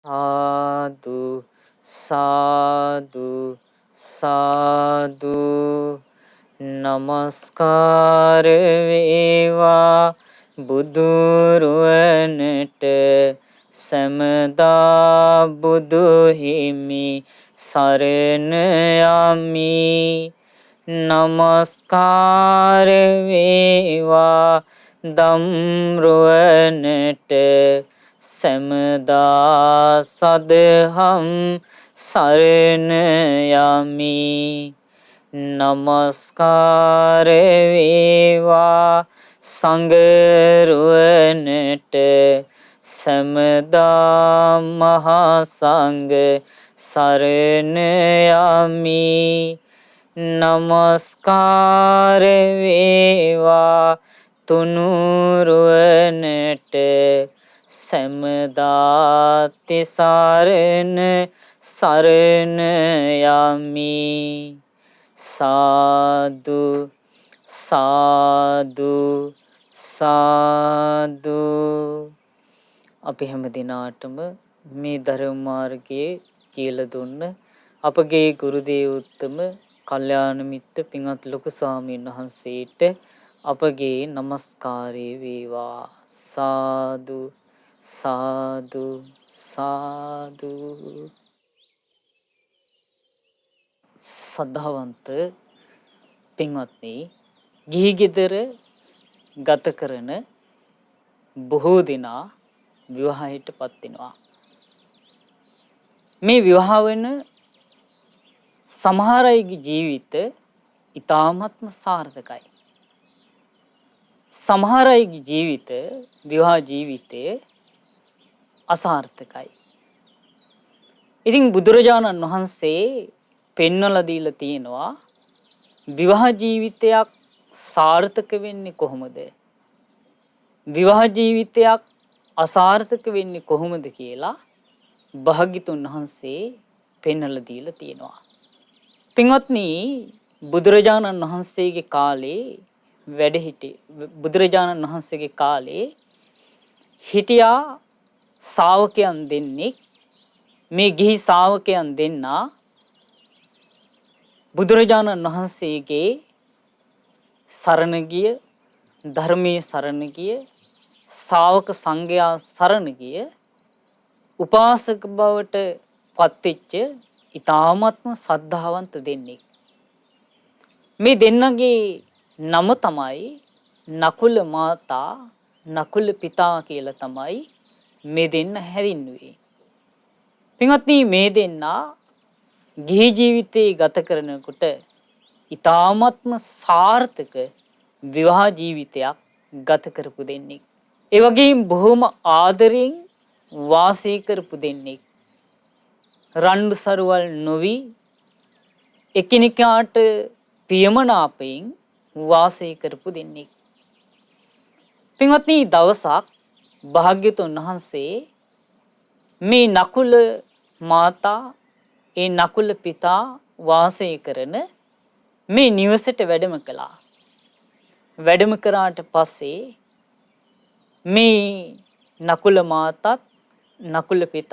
සාදු සාදු සාදු නමස්කාර වේවා බුදුරුවනට සමදා බුදු හිමි සරණ යමි නමස්කාර වේවා දම්රුවනට සමදා සදහම් සරණ යමි නමස්කාර වේවා සංඝරුවනට සමදා මහා සංඝ සරණ යමි නමස්කාර වේවා තුනුරුවනට සමදා තිසරණ සරණ යමි සාදු සාදු සාදු අපි හැම දිනාටම මේ ධර්ම මාර්ගයේ කියලා දුන්න අපගේ ගුරු දේවෝත්තම කල්යාණ මිත්‍ර පින්වත් ලොකු ස්වාමීන් වහන්සේට අපගේ নমස්කාරය වේවා සාදු සාදු සාදු සද්ධාවන්ත පින්වත්නි ගිහි ගෙදර ගත කරන බොහෝ දෙනා විවාහයටපත් වෙනවා මේ විවාහ වෙන සමහර අයගේ ජීවිත ඉතාමත්ම සාර්ථකයි සමහර අයගේ ජීවිත විවාහ ජීවිතය අසාර්ථකයි ඉතින් බුදුරජාණන් වහන්සේ පෙන්වලා දීලා තියෙනවා විවාහ ජීවිතයක් සාර්ථක වෙන්නේ කොහොමද විවාහ ජීවිතයක් අසාර්ථක වෙන්නේ කොහොමද කියලා භාග්‍යතුන් වහන්සේ පෙන්වලා දීලා තියෙනවා පින්වත්නි බුදුරජාණන් වහන්සේගේ කාලේ වැඩ සිටි බුදුරජාණන් වහන්සේගේ කාලේ හිටියා ශ්‍රාවකයන් දෙන්නෙක් මේ ගිහි ශ්‍රාවකයන් දෙන්නා බුදුරජාණන් වහන්සේගේ සරණ ගිය ධර්මයේ සරණ ගිය ශ්‍රාවක සංඝයා සරණ ගිය උපාසක බවට පත්වෙච්ච ඊ타ත්ම සද්ධාවන්ත දෙන්නෙක් මේ දෙන්නගේ නම තමයි නකුල මාතා නකුල පිතා කියලා තමයි මේ දෙන්න හැදින්නුවේ පින්වත්නි මේ දෙන්නා ගිහි ජීවිතේ ගත කරනකොට ඊ타ත්ම සාර්ථක විවාහ ජීවිතයක් ගත කරපු දෙන්නෙක් ඒ වගේම බොහොම ආදරෙන් වාසය කරපු දෙන්නෙක් රණ්ඩු සරුවල් නොවි එකිනෙකාට පියමනාපයෙන් වාසය කරපු දෙන්නෙක් පින්වත්නි දවසක් භාග්‍යතුන් වහන්සේ මේ නකුල මාතා ඒ නකුල පිතා වාසය කරන මේ නිවසට වැඩම කළා වැඩම කරාට පස්සේ මේ නකුල මාතත් නකුල පිතත්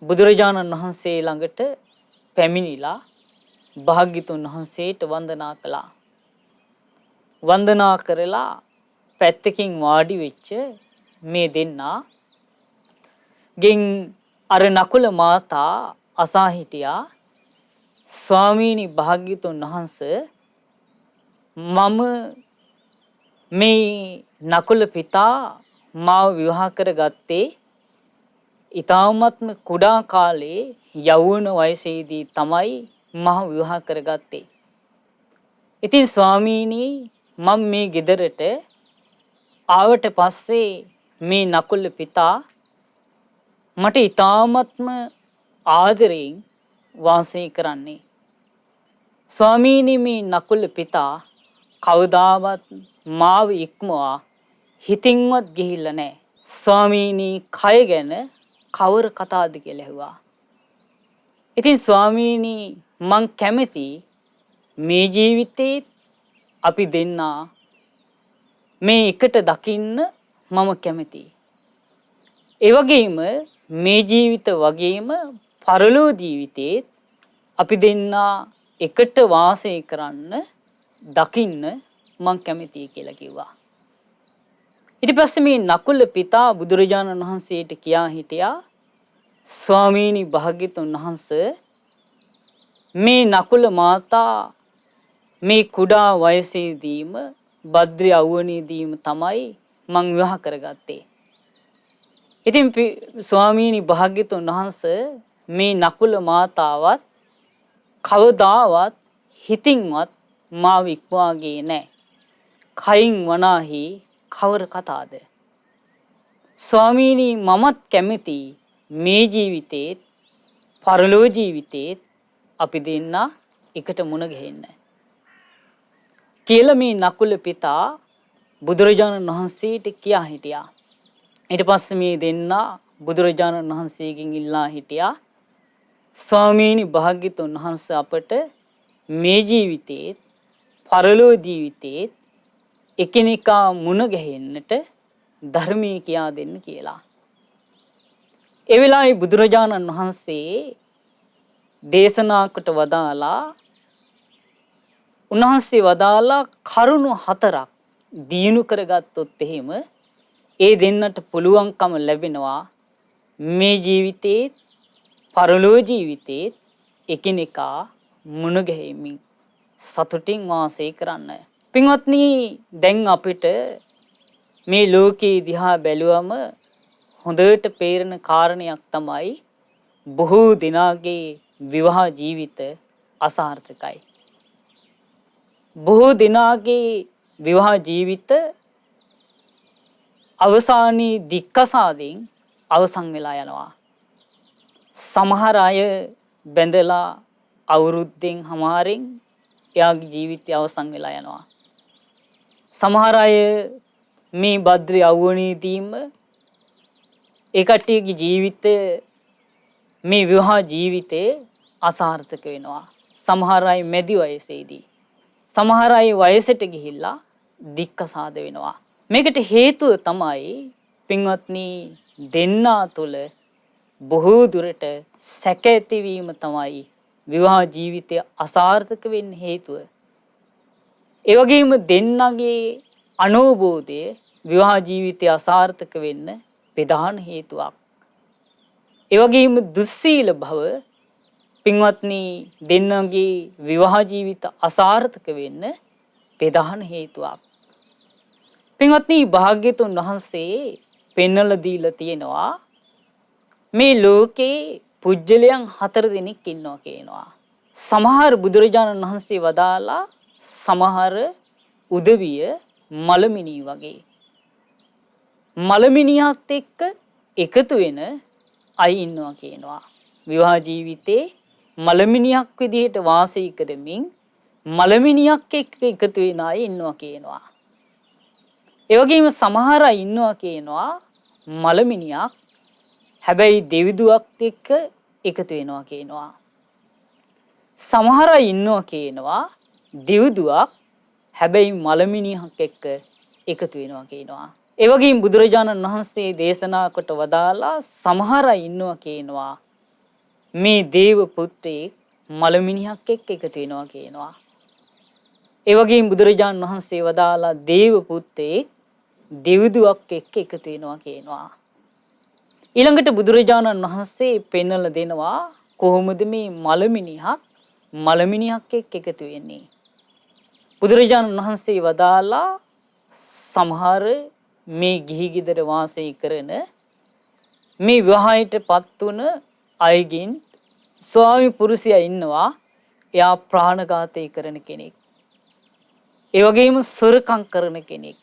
බුදුරජාණන් වහන්සේ ළඟට පැමිණිලා භාග්‍යතුන් වහන්සේට වන්දනා කළා වන්දනා කරලා පැත්තකින් වාඩි වෙච්ච මේ දෙන්නා ගෙන් අර නකුල මාතා අසා හිටියා ස්වාමීනි භාග්‍යතුන් වහන්සේ මම මේ නකුල පිතා මාව විවාහ කරගත්තේ ඊ타ත්ම කුඩා කාලේ යෞවන වයසේදී තමයි මම විවාහ කරගත්තේ. ඉතින් ස්වාමීනි මම මේ ගෙදරට ආවට පස්සේ මේ නකුල පිතා මට ඊ타ත්ම ආදරෙන් වාසය කරන්නේ. ස්වාමීනි මේ නකුල පිතා කවදාවත් මාව ඉක්මවා හිතින්වත් ගිහිල්ලා නැහැ. ස්වාමීනි කය ගැන කවර කතාවද කියලා ඇහුවා. ඉතින් ස්වාමීනි මං කැමති මේ ජීවිතේ අපි දෙන්නා මේ එකට දකින්න මම කැමතියි. ඒ වගේම මේ ජීවිත වගේම පරලෝ ජීවිතේත් අපි දෙන්නා එකට වාසය කරන්න දකින්න මං කැමතියි කියලා කිව්වා. ඊට පස්සේ මේ නකුල පිතා බුදුරජාණන් වහන්සේට කියා හිටියා ස්වාමීනි භාග්‍යතුන් වහන්සේ මේ නකුල මාතා මේ කුඩා වයසේදීම භද්‍ර අවුවනේදීම තමයි මං විවාහ කරගත්තේ. ඉතින් ස්වාමීනි භාග්‍යතුන් වහන්සේ මේ නකුල මාතාවත් කවදාවත් හිතින්වත් මාව ඉක්මවාගේ නැහැ. කයින් වනාහි කවර කතාද? ස්වාමීනි මමත් කැමති මේ ජීවිතේත් පරලෝ ජීවිතේත් අපි දෙන්න එකට මුණ ගැහෙන්න කියලා මේ නකුල පිතා බුදුරජාණන් වහන්සේට කියා හිටියා. ඊට පස්සේ මේ දෙන්නා බුදුරජාණන් වහන්සේගෙන් ඉල්ලා හිටියා ස්වාමීනි භාග්‍යතුන් වහන්සේ අපට මේ ජීවිතේත් පරලෝ ජීවිතේත් එකිනෙකා මුණ ගැහෙන්නට ධර්මයේ කියා දෙන්න කියලා. ඒ වෙලාවේ බුදුරජාණන් වහන්සේ දේශනා කොට වදාලා උන්වහන්සේ වදාලා කරුණු 4ක් දිනු කරගත්තොත් එහෙම ඒ දෙන්නට පුළුවන්කම ලැබෙනවා මේ ජීවිතේත් පරලෝ ජීවිතේත් එකිනෙකා මුණ ගැහිමින් සතුටින් වාසය කරන්න. පින්වත්නි දැන් අපිට මේ ලෝකේ දිහා බැලුවම හොඳට පේරෙන කාරණයක් තමයි බොහෝ දෙනාගේ විවාහ ජීවිත අසාර්ථකයි. බොහෝ දෙනාගේ විවාහ ජීවිත අවසානයේ දික්කසාදෙන් අවසන් වෙලා යනවා. සමහර අය බැඳලා අවුරුද්දෙන් හමාරෙන් එයාගේ ජීවිතය අවසන් වෙලා යනවා. සමහර අය මේ භද්‍ර යෞවනයේදීම ඒ කට්ටියගේ ජීවිතය මේ විවාහ ජීවිතේ අසාර්ථක වෙනවා. සමහර අය මැදි වයසේදී. සමහර අය වයසට ගිහිල්ලා දික්කසාද වෙනවා. මේකට හේතුව තමයි පින්වත්නි දෙන්නා තුළ බොහෝ දුරට සැක ඇතිවීම තමයි විවාහ ජීවිතය අසාර්ථක වෙන්න හේතුව. ඒ වගේම දෙන්නගේ අනෝබෝධය විවාහ ජීවිතය අසාර්ථක වෙන්න ප්‍රධාන හේතුවක්. ඒ වගේම දුස්සීල භව පින්වත්නි දෙන්නගේ විවාහ ජීවිත අසාර්ථක වෙන්න ප්‍රධාන හේතුවක්. පින්වත්නි භාග්‍යතුන් වහන්සේ පෙන්වලා දීලා තියෙනවා මේ ලෝකේ පුජ්‍යලයන් 4 දෙනෙක් ඉන්නවා කියනවා. සමහර බුදුරජාණන් වහන්සේ වදාලා සමහර උදවිය මලමිනී වගේ. මලමිනියත් එක්ක එකතු වෙන අය ඉන්නවා කියනවා. විවාහ ජීවිතේ මලමිනියක් විදිහට වාසය කරමින් මලමිනියක් එක්ක එකතු වෙන අය ඉන්නවා කියනවා. ඒ වගේම සමහර අය ඉන්නවා කියනවා මලමිනියක් හැබැයි දෙවිදුවක් එක්ක එකතු වෙනවා කියනවා. සමහර අය ඉන්නවා කියනවා දෙවිදුවක් හැබැයි මලමිනියක් එක්ක එකතු වෙනවා කියනවා. ඒ වගේම බුදුරජාණන් වහන්සේ දේශනා කොට වදාලා සමහර අය ඉන්නවා කියනවා මේ දේව පුත්‍රයෙක් මලමිනියක් එක්ක එකතු වෙනවා කියනවා. ඒ වගේම බුදුරජාණන් වහන්සේ වදාලා දේව පුත්‍රයෙක් දෙවිදුවක් එක්ක එකතු වෙනවා කියනවා. ඊළඟට බුදුරජාණන් වහන්සේ පෙන්වලා දෙනවා කොහොමද මේ මලමිනියක් එක්ක එකතු වෙන්නේ. බුදුරජාණන් වහන්සේ වදාලා සමහර මේ ගිහි ගෙදර වාසය කරන මේ විවාහයටපත් වුණ අයගෙන් ස්වාමි පුරුෂයා ඉන්නවා එයා ප්‍රාණඝාතය කරන කෙනෙක්. ඒ වගේම සොරකම් කරන කෙනෙක්.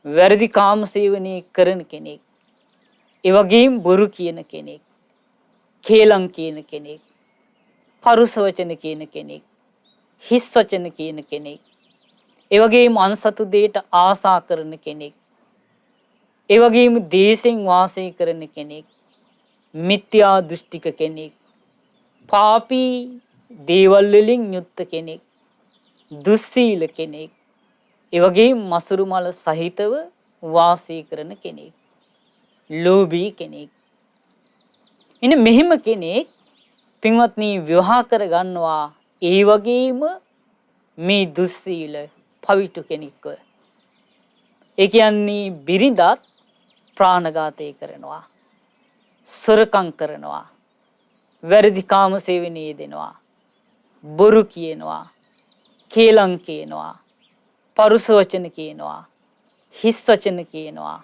වැරදි කාම සේවනය කරන කෙනෙක්. ඒ වගේම බොරු කියන කෙනෙක්. කේලම් කියන කෙනෙක්. පරුස වචන කියන කෙනෙක්. හිස් වචන කියන කෙනෙක්. ඒ වගේම අන්සතු දෙයට ආසා කරන කෙනෙක්. ඒ වගේම දේශෙන් වාසය කරන කෙනෙක්. මිත්‍යා දෘෂ්ටික කෙනෙක්. පාපී දේවල් වලින් යුක්ත කෙනෙක්. දුස්සීල කෙනෙක්. ඒ වගේම මසුරු මල සහිතව වාසය කරන කෙනෙක්. ලෝභී කෙනෙක්. ඉන්නේ මෙහිම කෙනෙක් පින්වත්නි විවාහ කර ගන්නවා ඒ වගේම මේ දුස්සීල පවිතු කෙනෙක්ව. ඒ කියන්නේ බිරිඳත් ප්‍රාණඝාතය කරනවා. සොරකම් කරනවා. වැරදි කාම සේවනයේ යෙදෙනවා. බොරු කියනවා. කේලම් කියනවා. පරුස වචන කියනවා. හිස් වචන කියනවා.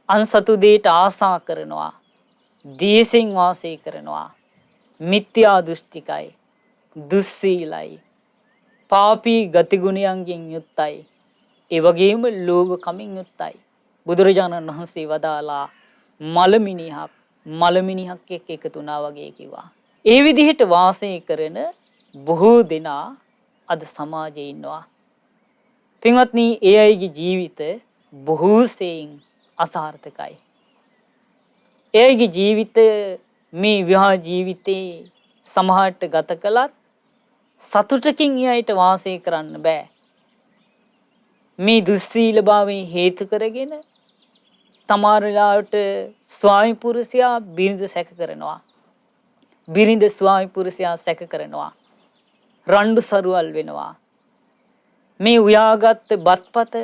අන්සතු දෙයට ආසා කරනවා. දේශෙන් වාසය කරනවා. මිත්‍යා දෘෂ්ටිකයි. දුස්සීලයි. පාපී ගතිගුණයන්ගෙන් යුක්තයි. ඒ වගේම ලෝභකමින් යුක්තයි. බුදුරජාණන් වහන්සේ වදාලා මලමිනිහක් එක්ක එකතු වුණා වගේ කිව්වා. ඒ විදිහට වාසය කරන බොහෝ දෙනා අද සමාජයේ ඉන්නවා. පින්වත්නි, ඒ අයගේ ජීවිත බොහෝ සෙයින් අසාර්ථකයි. ඒ අයගේ ජීවිත මේ විවාහ ජීවිතේ සමහරට ගත කළත් සතුටකින් එයට වාසය කරන්න බෑ. මේ දුස්සීලභාවයෙන් හේතු කරගෙන තමාරලාට ස්වාමි පුරුෂයා බිරිඳ සැක කරනවා. බිරිඳ ස්වාමි පුරුෂයා සැක කරනවා. රණ්ඩු සරුවල් වෙනවා. මේ උයාගත්ත බත්පත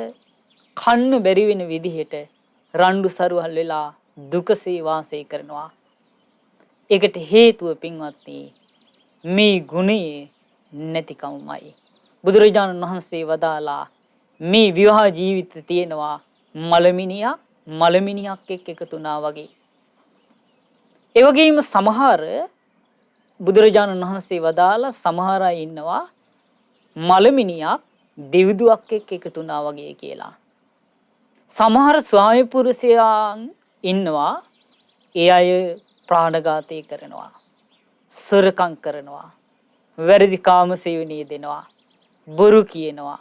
කන්න බැරි වෙන විදිහට රණ්ඩු සරුවල් වෙලා දුකසේ වාසය කරනවා. ඒකට හේතුව පින්වත්නි මේ ගුණයේ නැතිකමයි. බුදුරජාණන් වහන්සේ වදාලා මේ විවාහ ජීවිත තියෙනවා මලමිනියක් එක්ක එකතු වුණා වගේ. ඒ වගේම සමහර බුදුරජාණන් වහන්සේ වදාලා සමහර අය ඉන්නවා මලමිනියක් දෙවිදුවක් එක්ක එකතු වුණා වගේ කියලා. සමහර ස්වාමි පුරුෂයන් ඉන්නවා ඒ අය ප්‍රාණඝාතය කරනවා. සොරකම් කරනවා. වැරදි කාම සේවනයේ දෙනවා. බොරු කියනවා.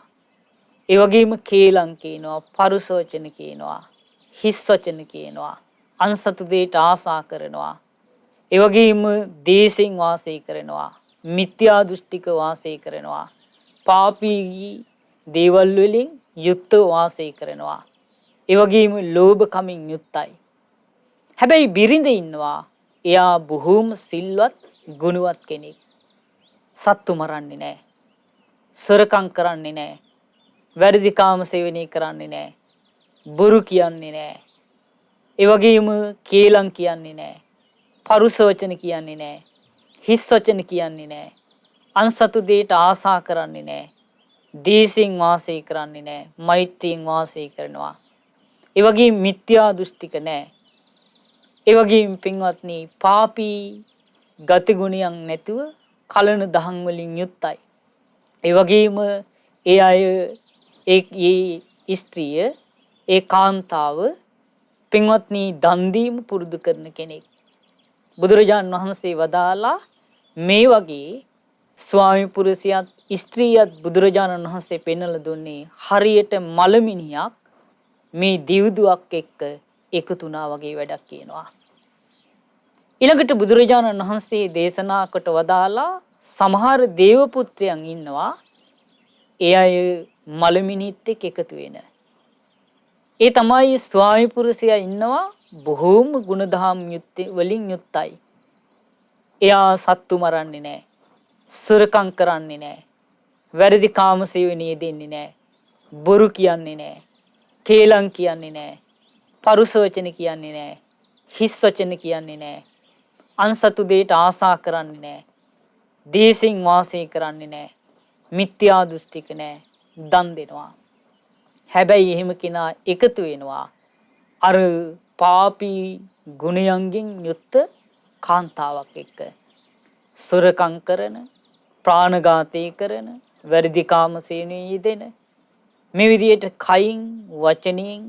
ඒ වගේම කේලම් කියනවා, පරුස වචන කියනවා, හිස් වචන කියනවා, අන්සතු දෙයට ආසා කරනවා. ඒ වගේම දේශෙන් වාසය කරනවා, මිත්‍යා දෘෂ්ටික වාසය කරනවා, පාපී දේවල් වලින් යුක්තව වාසය කරනවා. ඒ වගේම ලෝභකමින් යුක්තයි. හැබැයි බිරිඳ ඉන්නවා එයා බොහෝම සිල්වත් ගුණවත් කෙනෙක්. සත්තු මරන්නේ නැහැ. සොරකම් කරන්නේ නැහැ. වැරදි කාම සේවනය කරන්නේ නැහැ. බොරු කියන්නේ නැහැ. ඒ වගේම කේලම් කියන්නේ නැහැ. පරුස වචන කියන්නේ නැහැ. හිස් වචන කියන්නේ නැහැ. අන්සතු දෙයට ආසා කරන්නේ නැහැ. දේශෙන් වාසය කරන්නේ නැහැ. මෛත්‍රියෙන් වාසය කරනවා. ඒ වගේම මිත්‍යා දෘෂ්ටික නැහැ. ඒ වගේම පින්වත්නි පාපී ගතිගුණයන් නැතුව කලන දහම් වලින් යුක්තයි. ඒ වගේම ඒ අය ඒ ස්ත්‍රිය ඒ කාන්තාව පින්වත්නි දන් දීම පුරුදු කරන කෙනෙක්. බුදුරජාණන් වහන්සේ වදාලා මේ වගේ ස්වාමි පුරුෂයාත් ස්ත්‍රියත් බුදුරජාණන් වහන්සේ පෙන්වලා දුන්නේ හරියට මලමිනියක් මේ දිව්දුවක් එක්ක එකතු වුණා වගේ වැඩක් කියනවා. ඊළඟට බුදුරජාණන් වහන්සේ දේශනා කොට වදාලා සමහර දේව පුත්‍රයන් ඉන්නවා ඒ අය මලමිනිත් එක්ක එකතු වෙන. ඒ තමයි ස්වාමි පුරුෂයා ඉන්නවා බොහෝම ගුණධම් වලින් යුක්තයි. එයා සත්තු මරන්නේ නැහැ. සොරකම් කරන්නේ නැහැ. වැරදි කාම සේවනයේ දෙන්නේ නැහැ. බොරු කියන්නේ නැහැ. කේලම් කියන්නේ නැහැ. පරුස වචන කියන්නේ නැහැ. හිස් වචන කියන්නේ නැහැ. අන්සතු දෙයට ආසා කරන්නේ නැහැ. දේශෙන් වාසය කරන්නේ නැහැ. මිත්‍යා දෘෂ්ටික නැහැ. දන් දෙනවා. හැබැයි එහෙම කෙනා එකතු වෙනවා අර පාපී ගුණයන්ගෙන් යුක්ත කාන්තාවක් එක්ක. සොරකම් කරන, ප්‍රාණඝාතය කරන, වැරදි කාම සේවනයේ යෙදෙන මේ විදිහට කයින්, වචනයෙන්,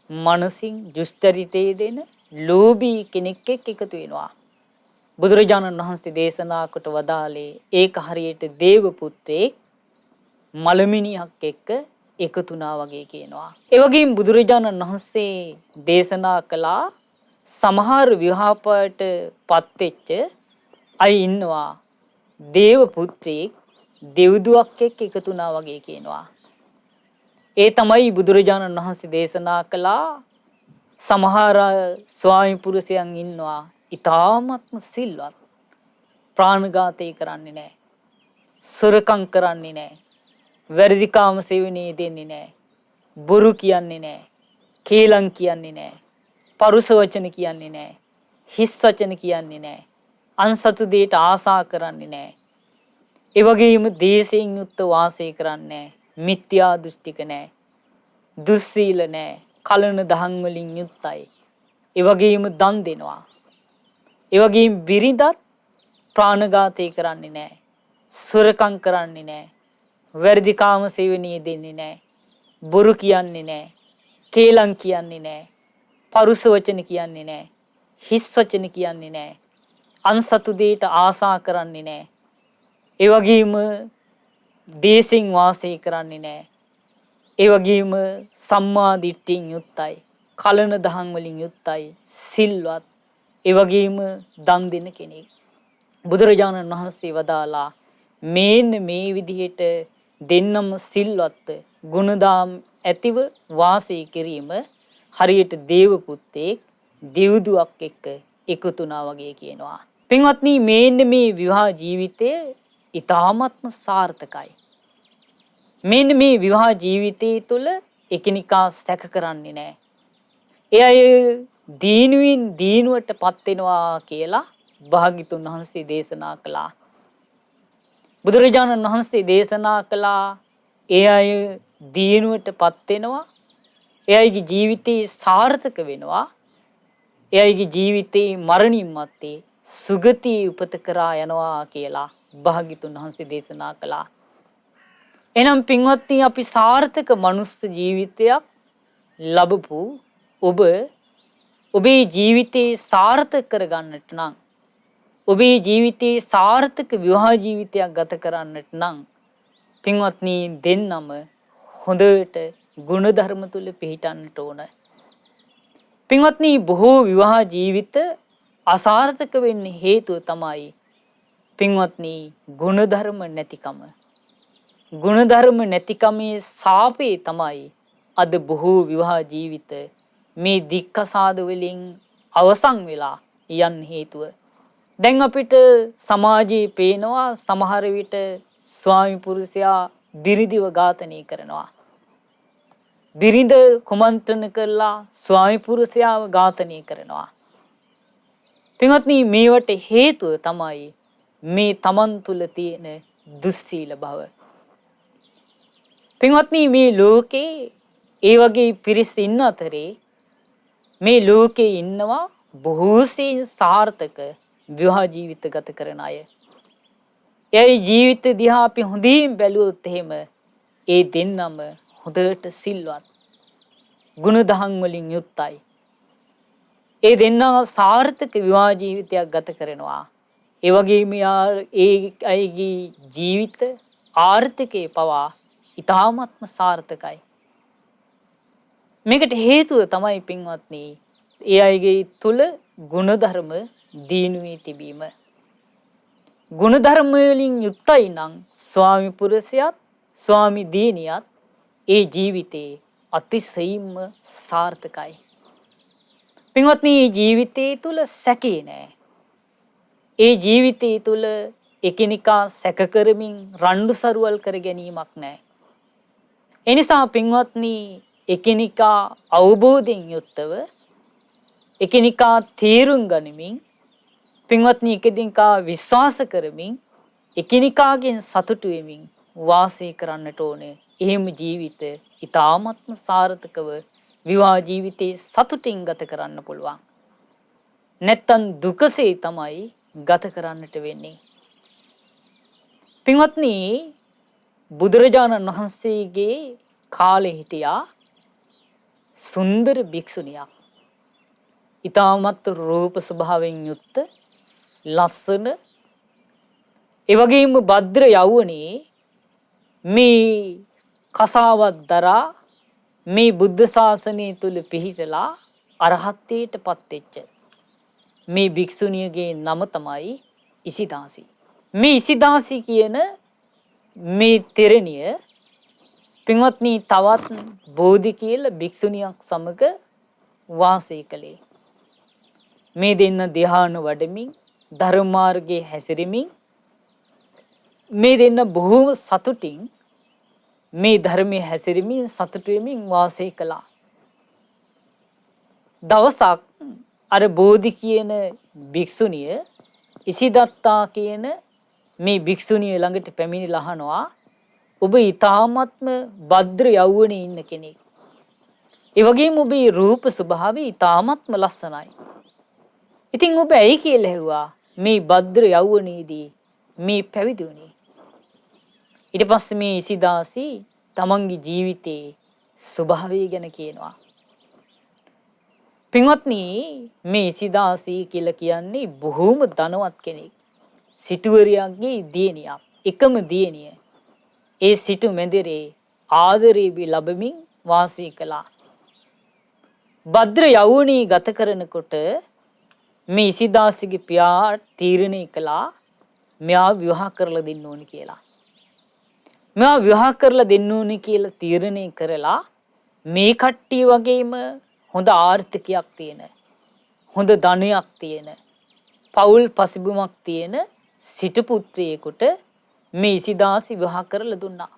මනසින් දුස්චරිතයේ දෙන ලෝභී කෙනෙක් එක්ක එකතු වෙනවා. බුදුරජාණන් වහන්සේ දේශනා කොට වදාළේ ඒක හරියට දේව පුත්‍රයෙක් මලමිනියක් එක්ක එකතු වුණා වගේ කියනවා. ඒ වගේම බුදුරජාණන් වහන්සේ දේශනා කළා සමහර විවාහපත පත්වෙච්ච අය ඉන්නවා දේව පුත්‍රයෙක් දෙව්දුවක් එක්ක එකතු වුණා වගේ කියනවා. ඒ තමයි බුදුරජාණන් වහන්සේ දේශනා කළා සමහර ස්වාමි පුරුෂයන් ඉන්නවා ඊ타ත්ම සිල්වත්. ප්‍රාණඝාතය කරන්නේ නැහැ. සොරකම් කරන්නේ නැහැ. වැරදි කාම සේවනයේ දෙන්නේ නැහැ. බොරු කියන්නේ නැහැ. කේලම් කියන්නේ නැහැ. පරුස වචන කියන්නේ නැහැ. හිස් වචන කියන්නේ නැහැ. අන්සතු දෙයට ආසා කරන්නේ නැහැ. ඒ වගේම දේශයෙන් යුක්ත වාසය කරන්නේ නැහැ. මිත්‍යා දෘෂ්ටික නැහැ. දුස්සීල නැහැ. කලන දහම් වලින් යුක්තයි. ඒ වගේම දන් දෙනවා. ඒ වගේම බිරිඳත් ප්‍රාණඝාතය කරන්නේ නැහැ. සොරකම් කරන්නේ නැහැ. වැරදි කාම සේවනයේ දෙන්නේ නැහැ. බොරු කියන්නේ නැහැ. කේලම් කියන්නේ නැහැ. පරුස වචන කියන්නේ නැහැ. හිස් වචන කියන්නේ නැහැ. අන්සතු දෙයට ආසා කරන්නේ නැහැ. ඒ වගේම දේශෙන් වාසය කරන්නේ නැහැ. ඒ වගේම සම්මා දිට්ඨියෙන් යුක්තයි. කලන දහම් වලින් යුක්තයි. සිල්වත්. ඒ වගේම දන් දෙන කෙනෙක්. බුදුරජාණන් වහන්සේ වදාලා මේන්න මේ විදිහට දෙන්නම සිල්වත් ගුණදාම් ඇතිව වාසය කිරීම හරියට දේව පුත්තෙක් දෙව්දුවක් එක්ක එකතු වුණා වගේ කියනවා. පින්වත්නි මේන්න මේ විවාහ ජීවිතය ඊ타ත්ම සාර්ථකයි. මේන්න මේ විවාහ ජීවිතය තුළ එකිනෙකා සැක කරන්නේ නැහැ. ඒ අය දීනුවෙන් දීනුවටපත් වෙනවා කියලා භාග්‍යතුන් වහන්සේ දේශනා කළා. බුදුරජාණන් වහන්සේ දේශනා කළා ඒ අය දීනුවටපත් වෙනවා. ඒ අයගේ ජීවිතේ සාර්ථක වෙනවා. ඒ අයගේ ජීවිතේ මරණින් මත්තේ සුගති උපත කරා යනවා කියලා භාග්‍යතුන් වහන්සේ දේශනා කළා. එනම් පින්වත්නි අපි සාර්ථක මනුස්ස ජීවිතයක් ලැබපු ඔබේ ජීවිතේ සාර්ථක කරගන්නට නම් ඔබේ ජීවිතේ සාර්ථක විවාහ ජීවිතයක් ගත කරන්නට නම් පින්වත්නි දෙන්නම හොඳට ගුණධර්ම තුල පිහිටන්නට ඕන. පින්වත්නි බොහෝ විවාහ ජීවිත අසාර්ථක වෙන්න හේතුව තමයි පින්වත්නි ගුණධර්ම නැතිකම. ගුණධර්ම නැතිකමේ සාපේ තමයි අද බොහෝ විවාහ ජීවිත මේ දික්කසාද වලින් අවසන් වෙලා යන්න හේතුව. දැන් අපිට සමාජයේ පේනවා සමහර විට ස්වාමි පුරුෂයා බිරිඳව ඝාතනය කරනවා. බිරිඳ කුමන්ත්‍රණ කරලා ස්වාමි පුරුෂයාව ඝාතනය කරනවා. පින්වත්නි මේවට හේතුව තමයි මේ තමන් තුළ තියෙන දුස්සීල බව. පින්වත්නි මේ ලෝකේ ඒ වගේ පිරිස් ඉන්න අතරේ මේ ලෝකේ ඉන්නවා බොහෝ සෙයින් සාර්ථක විවාහ ජීවිත ගත කරන අය. ඒ ජීවිත දිහා අපි හොඳින් බැලුවොත් එහෙම ඒ දෙන්නම හොඳට සිල්වත් ගුණධම් වලින් යුක්තයි. ඒ දෙන්නා සාර්ථක විවාහ ජීවිතයක් ගත කරනවා. ඒ වගේම ඒ අයගේ ජීවිත ආර්ථිකේ පවා ඊ타ත්ම සාර්ථකයි. මේකට හේතුව තමයි පින්වත්නි ඒ අයගේ තුල ගුණධර්ම දීනු වී තිබීම. ගුණධර්ම වලින් යුක්තයි නම් ස්වාමි පුරුෂයාත් ස්වාමි දිනියත් ඒ ජීවිතේ අතිශයින්ම සාර්ථකයි. පින්වත්නි මේ ජීවිතයේ තුල සැකේ නැහැ. ඒ ජීවිතයේ තුල එකිනෙකා සැක කරමින් රණ්ඩු සරුවල් කර ගැනීමක් නැහැ. එනිසා පින්වත්නි එකිනෙකා අවබෝධයෙන් යුක්තව එකිනෙකා තේරුම් ගනිමින් පින්වත්නි එකිනෙකා විශ්වාස කරමින් එකිනෙකාගෙන් සතුටු වෙමින් වාසය කරන්නට ඕනේ. එහෙම ජීවිත ඊ타ත්ම සාර්ථකව විවාහ ජීවිතේ සතුටින් ගත කරන්න පුළුවන්. නැත්තම් දුකසේ තමයි ගත කරන්නට වෙන්නේ. පින්වත්නි බුදුරජාණන් වහන්සේගේ කාලේ හිටියා සුන්දර භික්ෂුණියක්. ඊ타මත් රූප ස්වභාවයෙන් යුක්ත ලස්සන ඒ වගේම භද්‍ර යෞවනී මේ කසාවත් දරා මේ බුද්ධ ශාසනය තුල පිහිටලා අරහත්ත්වයට පත් වෙච්ච මේ භික්ෂුණියගේ නම තමයි ඉසිදාසි. මේ ඉසිදාසි කියන මේ තෙරණිය පින්වත්නි තවත් බෝධි කියලා භික්ෂුණියක් සමග වාසය කළේ. මේ දෙන්න ධ්‍යාන වඩමින් ධර්ම මාර්ගයේ හැසිරෙමින් මේ දෙන්න බොහෝම සතුටින් මේ ධර්මයේ හැසිරෙමින් සතුටු වෙමින් වාසය කළා. දවසක් අර බෝධි කියන භික්ෂුණිය ඉසිදත්තා කියන මේ භික්ෂුණිය ළඟට පැමිණිලා අහනවා ඔබ ඊ타ත්ම භද්‍ර යෞවනයේ ඉන්න කෙනෙක්. ඒ වගේම ඔබේ රූප ස්වභාවය ඊ타ත්ම ලස්සනයි. ඉතින් ඔබ ඇයි කියලා ඇහුවා මේ භද්‍ර යෞවනයේදී මේ පැවිදි වුණේ. ඊට පස්සේ මේ ඉසිදාසි තමන්ගේ ජීවිතේ ස්වභාවය ගැන කියනවා. පින්වත්නි මේ ඉසිදාසි කියලා කියන්නේ බොහෝම ධනවත් කෙනෙක්. සිටුවරියන්ගේ දියණියක්. එකම දියණිය. ඒ සිටු මැදිරේ ආදරේ ලැබමින් වාසය කළා. භද්‍ර යෞවනී ගත කරනකොට මේ ඉසිදාසිගේ පියා තීරණය කළා මෙයා විවාහ කරලා දෙන්න ඕනි කියලා. මෙයා විවාහ කරලා දෙන්න ඕනි කියලා තීරණය කරලා මේ කට්ටිය වගේම හොඳ ආර්ථිකයක් තියෙන, හොඳ ධනයක් තියෙන, පෞල් පසිබුමක් තියෙන සිටු පුත්‍රයෙකුට මේ ඉසිදාසි විවාහ කරලා දුන්නා.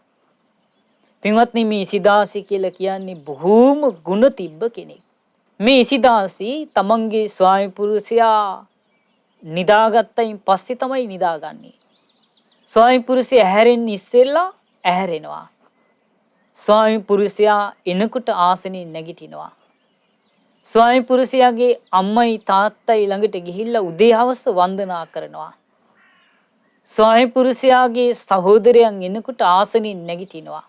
පින්වත්නි මේ ඉසිදාසි කියලා කියන්නේ බොහෝම ගුණ තිබ්බ කෙනෙක්. මේ ඉසිදාසි තමන්ගේ ස්වාමි පුරුෂයා නිදාගත්තයින් පස්සේ තමයි නිදාගන්නේ. ස්වාමි පුරුෂයා ඇහැරෙන්න ඉස්සෙල්ලා ඇහැරෙනවා. ස්වාමි පුරුෂයා එනකොට ආසනෙන් නැගිටිනවා. ස්වාමි පුරුෂයාගේ අම්මයි තාත්තයි ළඟට ගිහිල්ලා උදේ හවස වන්දනා කරනවා. ස්වාමි පුරුෂයාගේ සහෝදරයන් එනකොට ආසනෙන් නැගිටිනවා.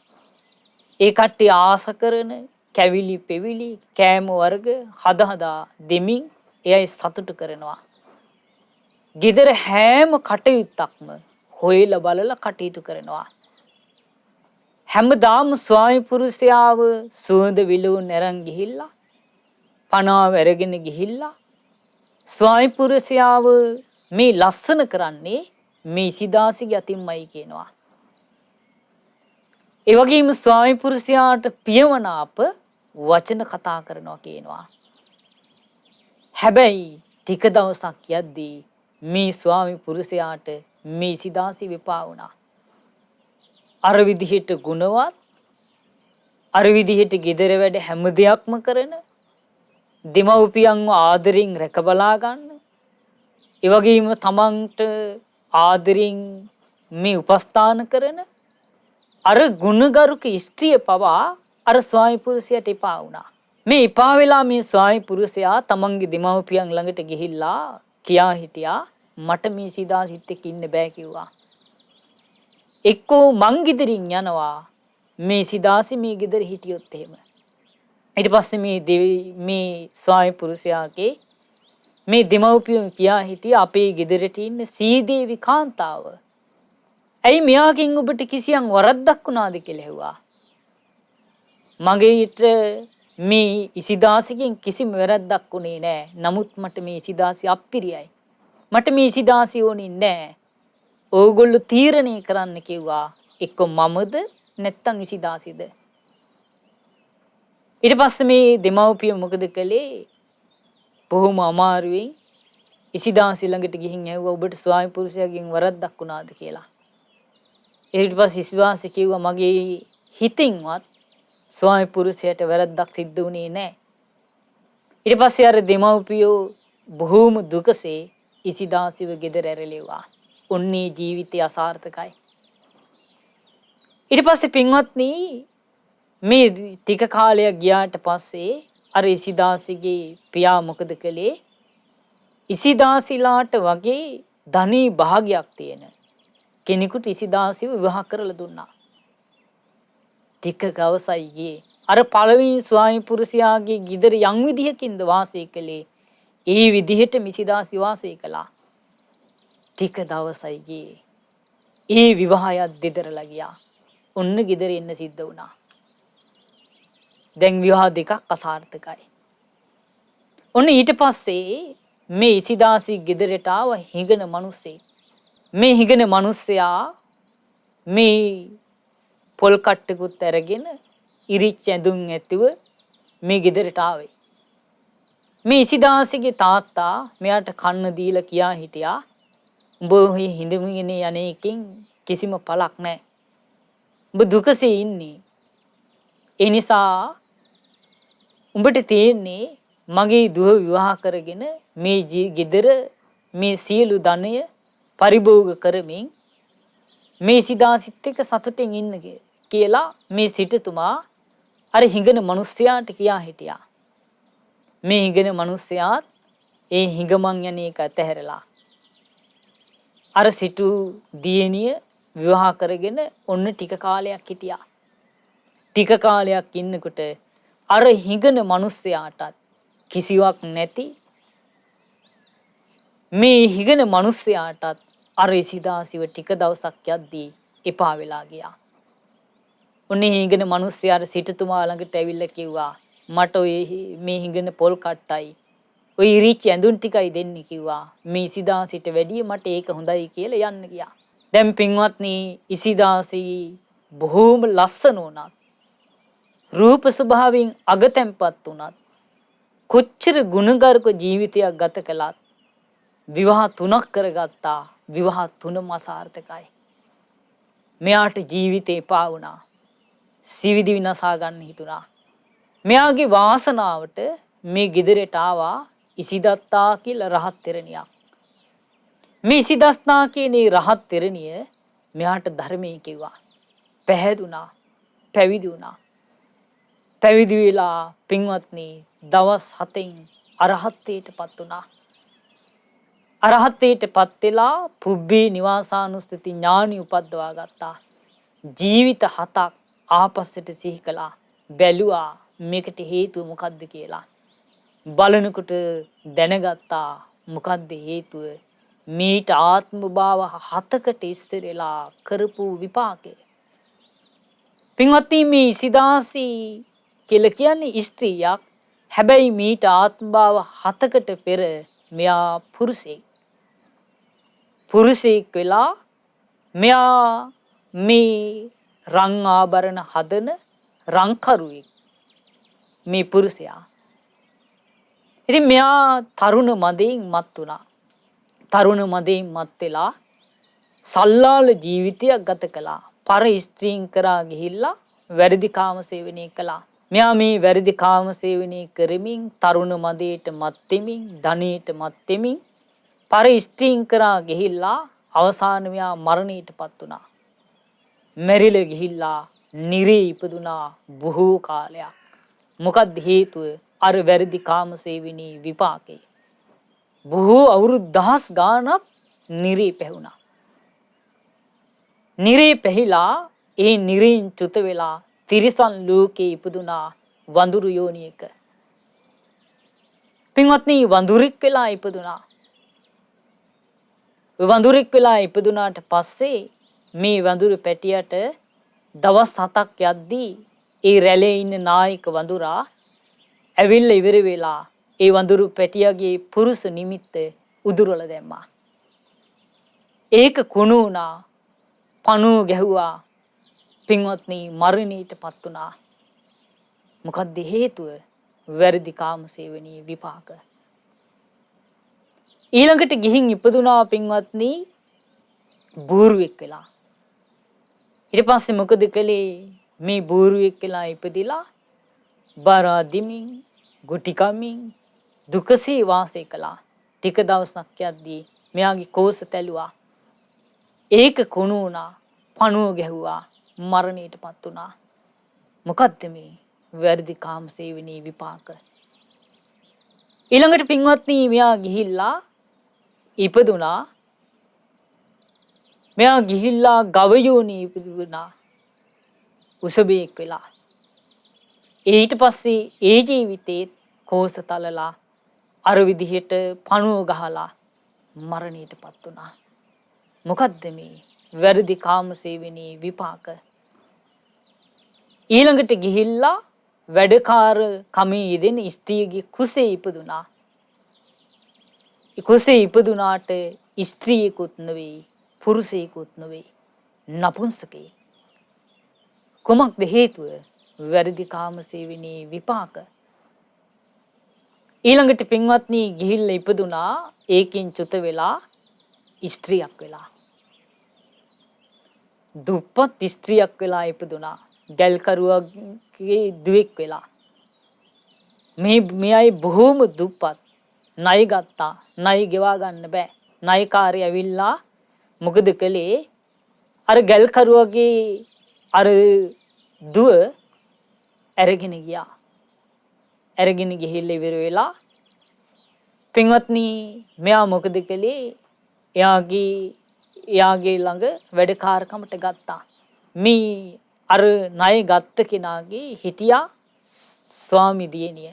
ඒ කට්ටිය ආස කරන කැවිලි පෙවිලි කෑම වර්ග හදා දෙමින් එයයි සතුටු කරනවා. ගෙදර හැම කටයුත්තක්ම හොයලා බලලා කටයුතු කරනවා. හැමදාම ස්වාමි පුරුෂයාව සුවඳ විලවුන් අරන් ගිහිල්ලා පනාව අරගෙන ගිහිල්ලා ස්වාමි පුරුෂයාව මේ ලස්සන කරන්නේ මේ ඉසිදාසිගේ අතින්මයි කියනවා. ඒ වගේම ස්වාමි පුරුෂයාට පියවනාප වචන කතා කරනවා කියනවා. හැබැයි ටික දවසක් යද්දී මේ ස්වාමි පුරුෂයාට මේ ඉසිදාසි විපා වුණා. අර විදිහට ගුණවත්, අර විදිහට ගෙදර වැඩ හැම දෙයක්ම කරන, දෙමව්පියන්ව ආදරෙන් රැක බලා ගන්න, ඒ වගේම තමන්ට ආදරෙන් මේ උපස්ථාන කරන අර ගුණගරුක ස්ත්‍රිය පවා අර ස්වාමි පුරුෂයාට එපා වුණා. මේ එපා වෙලා මේ ස්වාමි පුරුෂයා තමන්ගේ දෙමව්පියන් ළඟට ගිහිල්ලා කියා හිටියා මට මේ ඉසිදාසිත් එක්ක ඉන්න බෑ කිව්වා. එක්කෝ මං ගෙදරින් යනවා මේ ඉසිදාසි මේ ගෙදර හිටියොත් එහෙම. ඊට පස්සේ මේ ස්වාමි පුරුෂයාගේ මේ දෙමව්පියන් කියා හිටියා අපේ ගෙදරට ඉන්න සීදේවි කාන්තාව. ඇයි මෙයාගෙන් ඔබට කිසියම් වරද්දක් වුණාද කියලා ඇහුවා. මගේට මේ ඉසිදාසිගෙන් කිසිම වැරද්දක් වුණේ නෑ. නමුත් මට මේ ඉසිදාසි අප්පිරියයි. මට මේ ඉසිදාසි ඕනේ නෑ. ඕගොල්ලෝ තීරණය කරන්න කිව්වා. එක්ක මමද නැත්තම් ඉසිදාසිද? ඊට පස්සේ මේ දෙමව්පිය මොකද කළේ? බොහොම අමාරුවෙන් ඉසිදාසි ළඟට ගිහින් ඇහුවා ඔබට ස්වාමි පුරුෂයාගෙන් වරද්දක් වුණාද කියලා. ඊට පස්සේ ඉසිදාසි කිව්වා මගේ හිතින්වත් ස්වාමි පුරුෂයාට වැරද්දක් සිද්ධ වුණේ නැහැ. ඊට පස්සේ අර දෙමව්පියෝ බොහෝම දුකසේ ඉසිදාසිව ගෙදර ඇරලෙව්වා. උන්නේ ජීවිතය අසාර්ථකයි. ඊට පස්සේ පින්වත්නි මේ ටික කාලයක් ගියාට පස්සේ අර ඉසිදාසිගේ පියා මොකද කළේ? ඉසිදාසිලාට වගේ ධනී භාගයක් තියෙන කෙනෙකුට ඉසිදාසිව විවාහ කරලා දුන්නා. ටික දවසයි ගියේ. අර පළවෙනි ස්වාමි පුරුෂයාගේ ගෙදර යම් විදිහකින්ද වාසය කළේ ඒ විදිහට ඉසිදාසි වාසය කළා. ටික දවසයි ගියේ. ඒ විවාහයත් දෙදරලා ගියා. ඔන්න ගෙදර එන්න සිද්ධ වුණා. දැන් විවාහ දෙකක් අසාර්ථකයි. ඔන්න ඊට පස්සේ මේ ඉසිදාසි ගෙදරට ආව හිඟන මිනිස්සේ. මේ හිඟන මිනිස්සයා මේ පොල් කට්ටකුත් අරගෙන ඉරිච්ච ඇඳුම් ඇතුව මේ ගෙදරට ආවේ. මේ ඉසිදාසිගේ තාත්තා මෙයාට කන්න දීලා කියා හිටියා උඹ ඔහි හිඳමින් යන එකෙන් කිසිම පළක් නැහැ. උඹ දුකසේ ඉන්නේ. ඒ නිසා උඹට තියෙන්නේ මගේ දුව විවාහ කරගෙන මේ ගෙදර මේ සියලු ධනය පරිභෝග කරමින් මේ ඉසිදාසිත් එක්ක සතුටින් ඉන්න කියලා මේ සිටුතුමා අර හිඟන මිනිස්යාට කියා හිටියා. මේ හිඟන මිනිස්යාත් ඒ හිඟමන් යන එක අතහැරලා අර සිටු දියණිය විවාහ කරගෙන ඔන්න ටික කාලයක් හිටියා. ටික කාලයක් ඉන්නකොට අර හිඟන මිනිස්යාටත් කිසිවක් නැති මේ හිඟන මිනිස්යාටත් අර ඉසිදාසිව ටික දවසක් යද්දී එපා වෙලා ගියා. ඔන්නේ හිඟන මිනිස්යා අර සිටුතුමා ළඟට ඇවිල්ලා කිව්වා මට ඔය මේ හිඟන පොල් කට්ටයි ඔය ඉරිච්ච ඇඳුම් ටිකයි දෙන්න කිව්වා. මේ ඉසිදාසිට වැඩිය මට ඒක හොඳයි කියලා යන්න ගියා. දැන් පින්වත්නි ඉසිදාසි බොහෝම ලස්සන වුණත් රූප ස්වභාවයෙන් අගතැන්පත් වුණත් කොච්චර ගුණගරුක ජීවිතයක් ගත කළත් විවාහ 3ක් කරගත්තා. විවාහ 3ම අසාර්ථකයි. මෙයාට ජීවිතේ එපා වුණා. සිවිදි විනාසා ගන්න හිතුණා. මෙයාගේ වාසනාවට මේ ගෙදරට ආවා ඉසිදත්තා කියලා රහත් තෙරණියක්. මේ ඉසිදස්නා කියන රහත් තෙරණිය මෙයාට ධර්මයේ කිව්වා. පැහැදුනා, පැවිදි වුණා. පැවිදි වෙලා පින්වත්නි දවස් 7න් අරහත්ත්වයටපත් වුණා. අරහත්ත්වයටපත් වෙලා පුබ්බේ නිවාසානුස්සති ඥානි උපද්දවා ගත්තා. ජීවිත 7ක් ආපස්සට සිහි කළා. බැලුවා මේකට හේතුව මොකද්ද කියලා. බලනකොට දැනගත්තා මොකද්ද හේතුව? මීට ආත්ම භාව 7කට ඉස්සරලා කරපු විපාකේ. පින්වත්නි මේ ඉසිදාසි කියලා කියන්නේ ස්ත්‍රියක්. හැබැයි මීට ආත්ම භාව 7කට පෙර මෙයා පුරුෂයෙක්. පුරුෂයෙක් වෙලා මෙයා මේ රන් ආභරණ හදන රංකරුවෙක්. මේ පුරුෂයා. ඉතින් මෙයා තරුණ මදයෙන් මත් වුණා. තරුණ මදයෙන් මත් වෙලා සල්ලාල ජීවිතයක් ගත කළා. පර ස්ත්‍රීන් කරා ගිහිල්ලා වැරදි කාම සේවනය කළා. මෙයා මේ වැරදි කාම සේවනය කරමින් තරුණ මදයට මත් වෙමින් ධනයට මත් වෙමින් පර ස්ත්‍රීන් කරා ගිහිල්ලා අවසාන මෙයා මරණයටපත් වුණා. මැරිලා ගිහිල්ලා නිරේ ඉපදුනා බොහෝ කාලයක්. මොකක්ද හේතුව? අර වැරදි කාම සේවනයේ විපාකේ. බොහෝ අවුරුදු දහස් ගාණක් නිරේ පැහුණා. නිරේ පැහිලා ඒ නිරෙන් චුත වෙලා තිරිසන් ලෝකේ ඉපදුනා වඳුරු යෝනියක. පින්වත්නි වඳුරෙක් වෙලා ඉපදුනා. වඳුරෙක් වෙලා ඉපදුනාට පස්සේ මේ වඳුරු පැටියට දවස් 7ක් යද්දී ඒ රැළේ ඉන්න නායක වඳුරා ඇවිල්ලා ඉවර වෙලා ඒ වඳුරු පැටියාගේ පුරුෂ නිමිත්ත උදුරලා දැම්මා. ඒක කුණු වුණා. පණුව ගැහුවා. පින්වත්නි මරණයටපත් වුණා. මොකක්ද හේතුව? වැරදි කාම සේවනයේ විපාක. ඊළඟට ගිහින් ඉපදුනා පින්වත්නි බූරුවෙක් වෙලා. ඊට පස්සේ මොකද කළේ? මේ බූරුවෙක් වෙලා ඉපදිලා බර අදිමින් ගුටි කමින් දුකසේ වාසය කළා. ටික දවසක් යද්දී මෙයාගේ කෝස තැළුවා. ඒක කුණු වුණා. පණුව ගැහුවා. මරණයටපත් වුණා. මොකද්ද මේ? වැරදි කාම සේවනයේ විපාක. ඊළඟට පින්වත්නි මෙයා ගිහිල්ලා ඉපදුනා. මෙයා ගිහිල්ලා ගවයෝනි ඉපදුනා. උසබෙක් වෙලා. ඊට පස්සේ ඒ ජීවිතේ කෝස තලලා අර විදිහට පණුව ගහලා මරණයටපත් වුණා. මොකද්ද මේ? වැරදි කාම සේවනයේ විපාක. ඊළඟට ගිහිල්ලා වැඩකාර කමේ යෙදෙන ස්ත්‍රියගේ කුසේ ඉපදුනා. කුසේ ඉපදුනාට ස්ත්‍රියෙකුත් නෙවෙයි පුරුෂයෙකුත් නෙවෙයි නපුංසකෙක්. කොමක්ද හේතුව? වැරදි කාම සේවනයේ විපාක. ඊළඟට පින්වත්නි ගිහිල්ලා ඉපදුනා ඒකින් චුත වෙලා ස්ත්‍රියක් වෙලා. දුප්පත් ස්ත්‍රියක් වෙලා ඉපදුනා. ගැල්කරුවගේ දුවෙක් වෙලා. මේ අය බොහෝම දුප්පත්. ණය ගත්තා. ණය ගෙවා ගන්න බෑ. ණයකාරය ඇවිල්ලා මොකද කළේ? අර ගැල්කරුවගේ අර දුව අරගෙන ගියා. අරගෙන ගිහිල්ලා ඉවර වෙලා පින්වත්නි මෙයා මොකද කළේ? එයාගේ ළඟ වැඩකාරකමට ගත්තා. මේ අර ණය ගත්ත කෙනාගේ හිටියා ස්වාමි දියණිය.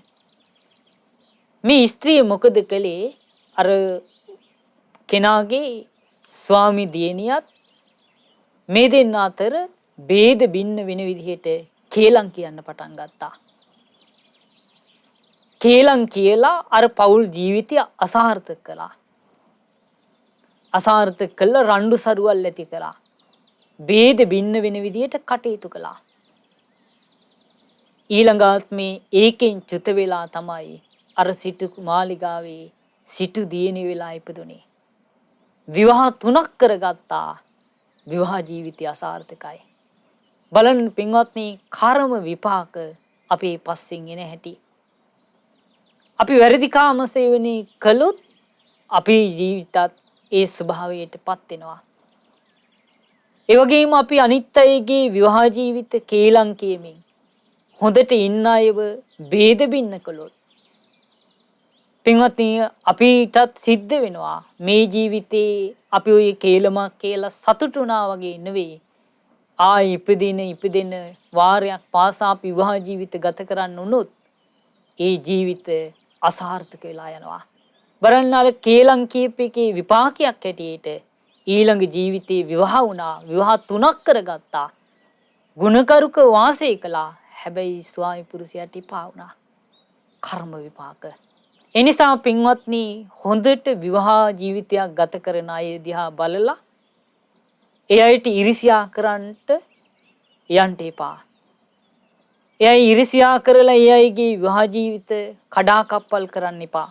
මේ ස්ත්‍රිය මොකද කළේ? අර කෙනාගේ ස්වාමි දියණියත් මේ දෙන්න අතර ભેද බින්න වෙන විදිහට කේලම් කියන්න පටන් ගත්තා. කේලම් කියලා අර පෞල් ජීවිතය අසාර්ථක කළා. අසාර්ථක කළ රණ්ඩු සරුවල් ඇති කරා. ભેද බින්න වෙන විදිහට කටයුතු කළා. ඊළඟ ආත්මේ ඒකෙන් චුත වෙලා තමයි අර සිටු මාලිගාවේ සිටු දියණිය වෙලා ඉපදුනේ. විවාහ 3ක් කරගත්තා. විවාහ ජීවිතය අසාර්ථකයි. බලන්න පින්වත්නි කර්ම විපාක අපේ පස්සෙන් එන හැටි. අපි වැරදි කාම සේවනයේ කළොත් අපේ ජීවිතත් ඒ ස්වභාවයටපත් වෙනවා. ඒ වගේම අපි අනිත් අයගේ විවාහ ජීවිත කේලම් කියමින් හොඳට ඉන්න අයව ભેද බින්න කළොත් පින්වත්නි අපිටත් සිද්ධ වෙනවා මේ ජීවිතේ අපි ඔය කේලමක් කියලා සතුටු වුණා වගේ නෙවෙයි. ඉපදෙන වාරයක් පාසා අපි විවාහ ජීවිත ගත කරන්න උනොත් ඒ ජීවිත අසාර්ථක වෙලා යනවා. බලන්න අර කේලම් කීප එකේ විපාකයක් හැටියට ඊළඟ ජීවිතේ විවාහ වුණා. විවාහ 3ක් කරගත්තා. ගුණකරුක වාසය කළා. හැබැයි ස්වාමි පුරුෂයාට ඉපා වුණා. කර්ම විපාක. එනිසා පින්වත්නි හොඳට විවාහ ජීවිතයක් ගත කරන අය දිහා බලලා ඒ අයට ඉරිසියා කරන්නට යන්න එපා. එයා ඉරිසියා කරලා ඒ අයගේ විවාහ ජීවිත කඩාකප්පල් කරන්න එපා.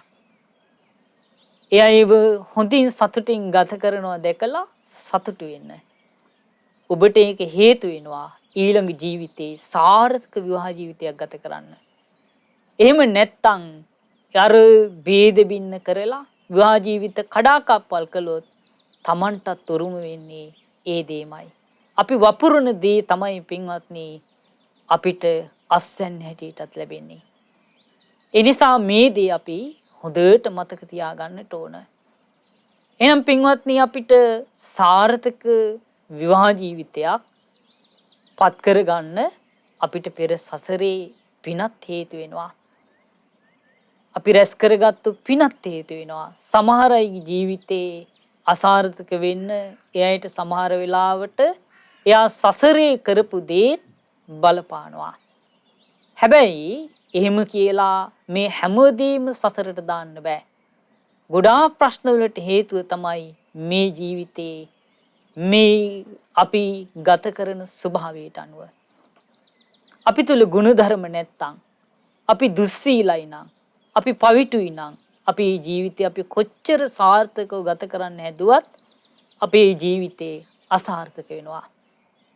ඒ අයව හොඳින් සතුටින් ගත කරනවා දැකලා සතුටු වෙන්න. ඔබට ඒක හේතු වෙනවා ඊළඟ ජීවිතේ සාර්ථක විවාහ ජීවිතයක් ගත කරන්න. එහෙම නැත්තම් අර ભેද බින්න කරලා විවාහ ජීවිත කඩාකප්පල් කළොත් Tamanටත් උරුම වෙන්නේ ඒ දෙයමයි. අපි වපුරන දේ තමයි පින්වත්නි අපිට අස්වැන්න හැටියටත් ලැබෙන්නේ. ඒ නිසා මේ දේ අපි හොඳට මතක තියාගන්නට ඕන. එහෙනම් පින්වත්නි අපිට සාර්ථක විවාහ ජීවිතයක් පත් කරගන්න අපිට පෙර සසරේ පිනත් හේතු වෙනවා. අපි රැස් කරගත්තු පිනත් හේතු වෙනවා. සමහර අයගේ ජීවිතේ අසාර්ථක වෙන්න එයාට සමහර වෙලාවට එයා සසරේ කරපු දේ බලපානවා. හැබැයි එහෙම කියලා මේ හැමදේම සසරට දාන්න බෑ. ගොඩාක් ප්‍රශ්න වලට හේතුව තමයි මේ ජීවිතේ මේ අපි ගත කරන ස්වභාවයට අනුව. අපි තුල ගුණධර්ම නැත්තම්, අපි දුස්සීලයි නම්, අපි පවිතුයි නම් අපේ ජීවිතේ අපි කොච්චර සාර්ථකව ගත කරන්න හැදුවත් අපේ ජීවිතේ අසාර්ථක වෙනවා.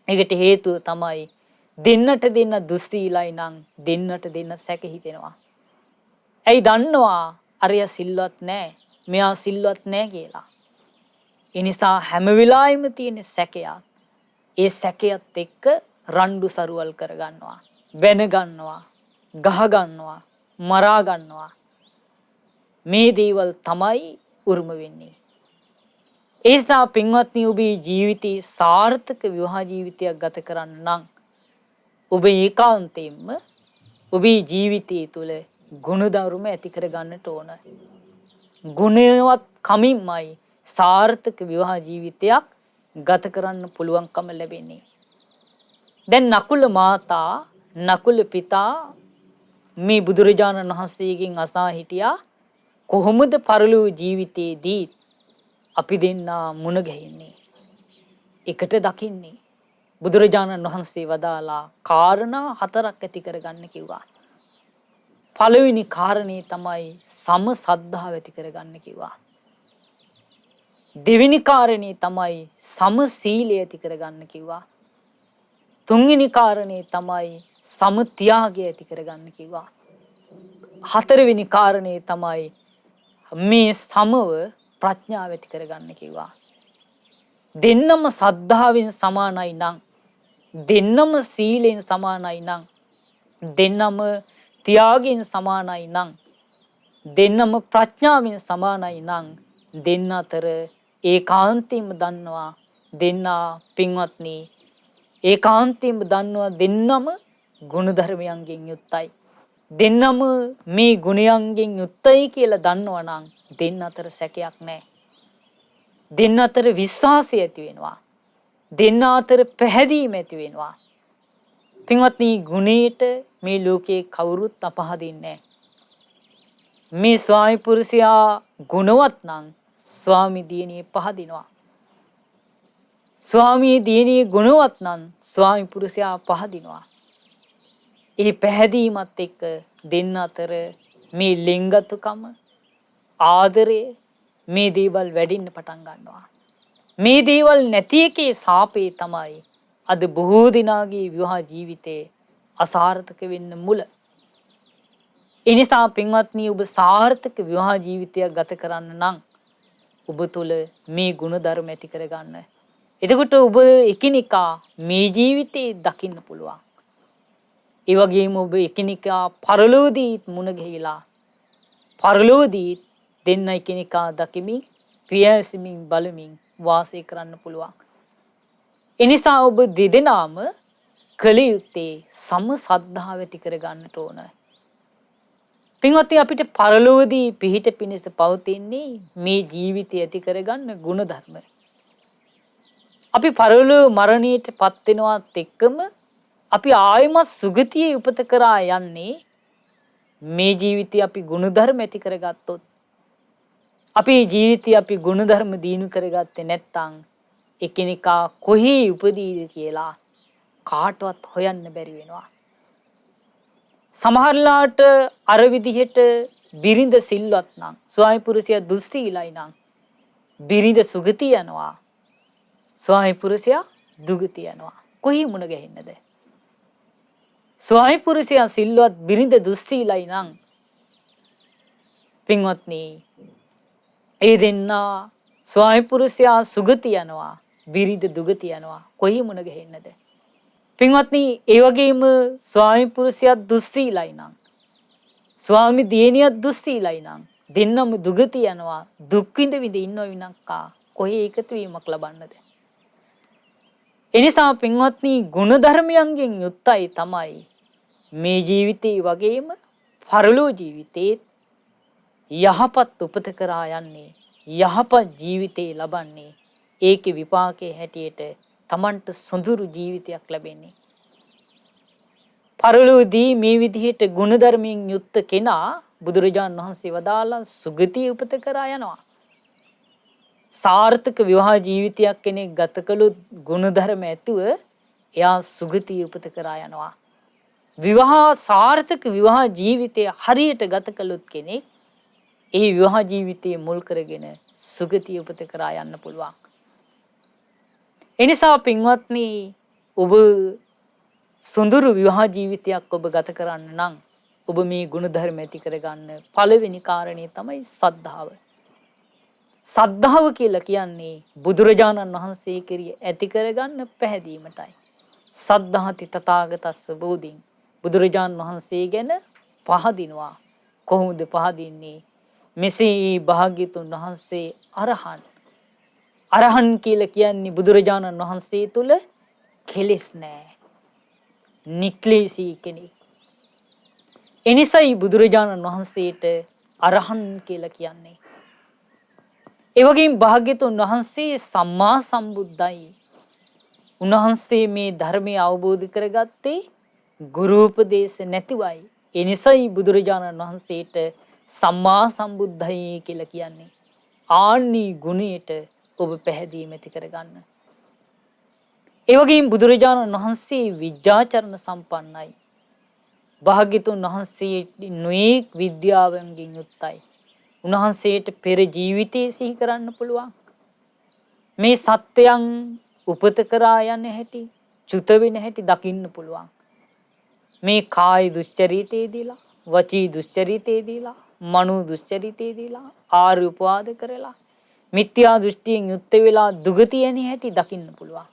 ඒකට හේතුව තමයි දෙන්නට දෙන්න දුස්සීලයි නම් දෙන්නට දෙන්න සැක හිතෙනවා. ඇයි දන්නවා අරයා සිල්වත් නැහැ, මෙයා සිල්වත් නැහැ කියලා. ඒ නිසා හැම වෙලාවෙම තියෙන සැකයක්. ඒ සැකයත් එක්ක රණ්ඩු සරුවල් කරගන්නවා, බැන ගන්නවා, ගහ ගන්නවා, මරා ගන්නවා. මේ දේවල් තමයි උරුම වෙන්නේ. ඒ නිසා පින්වත්නි ඔබේ ජීවිතේ සාර්ථක විවාහ ජීවිතයක් ගත කරන්න නම් ඔබ ඒකාන්තයෙන්ම ඔබේ ජීවිතය තුළ ගුණධර්ම ඇති කර ගන්නට ඕන. ගුණවත් කමින්මයි සාර්ථක විවාහ ජීවිතයක් ගත කරන්න පුළුවන්කම ලැබෙන්නේ. දැන් නකුල මාතා, නකුල පිතා මේ බුදුරජාණන් වහන්සේගෙන් අසා හිටියා කොහොමද පරලෝක ජීවිතයේදී අපි දෙන්නා මුණ ගැහෙන්නේ, එකට දකින්නේ. බුදුරජාණන් වහන්සේ වදාලා කාරණා 4ක් ඇති කරගන්න කිව්වා. පළවෙනි කාරණේ තමයි සම සද්ධාව ඇති කරගන්න කිව්වා. දෙවෙනි කාරණේ තමයි සම සීලය ඇති කරගන්න කිව්වා. තුන්වෙනි කාරණේ තමයි සම ත්‍යාගය ඇති කරගන්න කිව්වා. හතරවෙනි කාරණේ තමයි මේ සමව ප්‍රඥාව ඇති කරගන්න කිව්වා. දෙන්නම සද්ධාවෙන් සමානයි නම්, දෙන්නම සීලෙන් සමානයි නම්, දෙන්නම ත්‍යාගයෙන් සමානයි නම්, දෙන්නම ප්‍රඥාවෙන් සමානයි නම්, දෙන්න අතර ඒකාන්තයෙන්ම දන්නවා දෙන්නා පින්වත්නි ඒකාන්තයෙන්ම දන්නවා දෙන්නම ගුණධර්මයන්ගෙන් යුක්තයි. දෙන්නම මේ ගුණයන්ගෙන් යුක්තයි කියලා දන්නවනම් දෙන්න අතර සැකයක් නැහැ. දෙන්න අතර විශ්වාසය ඇති වෙනවා. දෙන්න අතර පැහැදීම ඇති වෙනවා. පින්වත්නි ගුණයට මේ ලෝකේ කවුරුත් අපහදින්නේ නැහැ. මේ ස්වාමි පුරුෂයා ගුණවත් නම් ස්වාමි දියණිය පහදිනවා. ස්වාමී දියණිය ගුණවත් නම් ස්වාමි පුරුෂයා පහදිනවා. ඒ පැහැදීමත් එක්ක දෙන්න අතර මේ ලිංගතුකම ආදරය මේ දේවල් වැඩින්න පටන් ගන්නවා. මේ දේවල් නැති එකේ සාපේ තමයි අද බොහෝ දිනාගේ විවාහ ජීවිතේ අසාර්ථක වෙන්න මුල. ඒ නිසා පින්වත්නි ඔබ සාර්ථක විවාහ ජීවිතයක් ගත කරන්න නම් ඔබ තුල මේ ගුණධර්ම ඇති කරගන්න. එතකොට ඔබ එකිනෙකා මේ ජීවිතේ දකින්න පුළුවන්. ඒ වගේම ඔබ එකිනෙකා පරලෝකදී මුණ ගැහිලා පරලෝකදී දෙන්න එකිනෙකා දකිමින් පියැසමින් බලමින් වාසය කරන්න පුළුවන්. එනිසා ඔබ දෙදෙනාම කල යුත්තේ සම සද්ධාව ඇති කරගන්නට ඕන. පින්වත්නි අපිට පරලෝකදී පිහිට පිණිස පවතින්නේ මේ ජීවිතය ඇති කරගන්න ගුණධර්ම. අපි පරලෝක මරණයට පත් වෙනවත් එක්කම අපි ආයමත් සුගතියේ උපත කරා යන්නේ මේ ජීවිතය අපි ගුණධර්ම ඇති කරගත්තොත්. අපේ ජීවිතය අපි ගුණධර්ම දිනු කරගත්තේ නැත්නම් එකිනෙකා කොහේ උපදීද කියලා කාටවත් හොයන්න බැරි වෙනවා. සමහරලාට අර විදිහට බිරිඳ සිල්වත් නම් ස්වාමි පුරුෂයා දුස්සීලයි නම් බිරිඳ සුගතිය යනවා. ස්වාමි පුරුෂයා දුගතිය යනවා. කොහේ මුණ ගැහෙන්නද? ස්වාමි පුරුෂයා සිල්වත් බිරිඳ දුස්සීලයි නම් පින්වත්නි ඒ දෙන්නා ස්වාමි පුරුෂයා සුගතිය යනවා බිරිඳ දුගතිය යනවා. කොහේ මුණ ගැහෙන්නද? පින්වත්නි ඒ වගේම ස්වාමි පුරුෂයා දුස්සීලයි නම් ස්වාමි දියණියක් දුස්සීලයි නම් දෙන්නම දුගතිය යනවා දුක් විඳ විඳ ඉන්නව විනක්කා කොහේ එකතු වීමක් ලබන්නද? එනිසා පින්වත්නි ගුණධර්මයන්ගෙන් යුක්තයි තමයි මේ ජීවිතේ වගේම පරලෝ ජීවිතේ යහපත් උපත කරා යන්නේ යහපත් ජීවිතේ ලබන්නේ ඒකේ විපාකයේ හැටියට තමන්ට සොඳුරු ජීවිතයක් ලැබෙන්නේ. පරලෝකදී මේ විදිහට ගුණධර්මයෙන් යුක්ත කෙනා බුදුරජාණන් වහන්සේ වදාළා සුගතිය උපත කරා යනවා. සාර්ථක විවාහ ජීවිතයක් කෙනෙක් ගත කළොත් ගුණධර්ම ඇතුව එයා සුගතිය උපත කරා යනවා. සාර්ථක විවාහ ජීවිතය හරියට ගත කළොත් කෙනෙක් ඒ විවාහ ජීවිතයේ මුල් කරගෙන සුගතිය උපත කරා යන්න පුළුවන්. එනිසා පින්වත්නි ඔබ සොඳුරු විවාහ ජීවිතයක් ඔබ ගත කරන්න නම් ඔබ මේ ගුණධර්ම ඇති කරගන්න පළවෙනි කාරණේ තමයි සද්ධාව. සද්ධාව කියලා කියන්නේ බුදුරජාණන් වහන්සේ කෙරෙහි ඇති කරගන්න පැහැදීමටයි. සද්ධාති තථාගතස්ස බෝධින් බුදුරජාණන් වහන්සේ ගැන පහදිනවා. කොහොමද පහදින්නේ? මෙසේ භාග්‍යතුන් වහන්සේ අරහන්. අරහන් කියලා කියන්නේ බුදුරජාණන් වහන්සේ තුල කෙලෙස් නැහැ. නික්ලේශී කෙනෙක්. එනිසයි බුදුරජාණන් වහන්සේට අරහන් කියලා කියන්නේ. ඒ වගේම භාග්‍යතුන් වහන්සේ සම්මා සම්බුද්ධයි. උන්වහන්සේ මේ ධර්මය අවබෝධ කරගත්තේ ගුරු උපදේශ නැතිවයි. ඒ නිසයි බුදුරජාණන් වහන්සේට සම්මා සම්බුද්ධයි කියලා කියන්නේ. ආන්නී ගුණයට ඔබ පැහැදීම ඇති කරගන්න. ඒ වගේම බුදුරජාණන් වහන්සේ විජ්ජාචරණ සම්පන්නයි. භාග්‍යතුන් වහන්සේ නොඑක් විද්‍යාවෙන් යුක්තයි. උන්වහන්සේට පෙර ජීවිතයේ සිහි කරන්න පුළුවන්. මේ සත්‍යයන් උපත කරා යන හැටි, චුත වෙන හැටි දකින්න පුළුවන්. මේ කාය දුස්චරිතයේදීලා, වචී දුස්චරිතයේදීලා, මනෝ දුස්චරිතයේදීලා ආර්ය උපවාද කරලා මිත්‍යා දෘෂ්ටියෙන් යුක්ත වෙලා දුගතිය යන හැටි දකින්න පුළුවන්.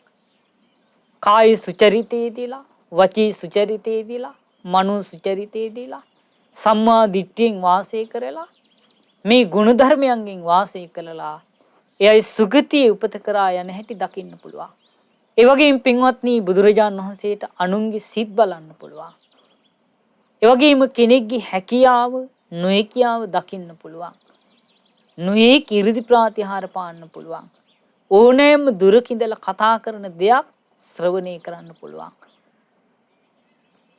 කාය සුචරිතයේදීලා, වචී සුචරිතයේදීලා, මනෝ සුචරිතයේදීලා සම්මා දිට්ඨියෙන් වාසය කරලා මේ ගුණධර්මයන්ගෙන් වාසය කළා එයයි සුගතිය උපත කරා යන හැටි දකින්න පුළුවන්. ඒ වගේම පින්වත්නි බුදුරජාණන් වහන්සේට අනුන්ගේ සිත් බලන්න පුළුවන්. ඒ වගේම කෙනෙක්ගේ හැකියාව නොහැකියාව දකින්න පුළුවන්. නොඑක 이르දි ප්‍රාතිහාර පාන්න පුළුවන්. ඕනෑම දුරකින්දලා කතා කරන දෙයක් ශ්‍රවණය කරන්න පුළුවන්.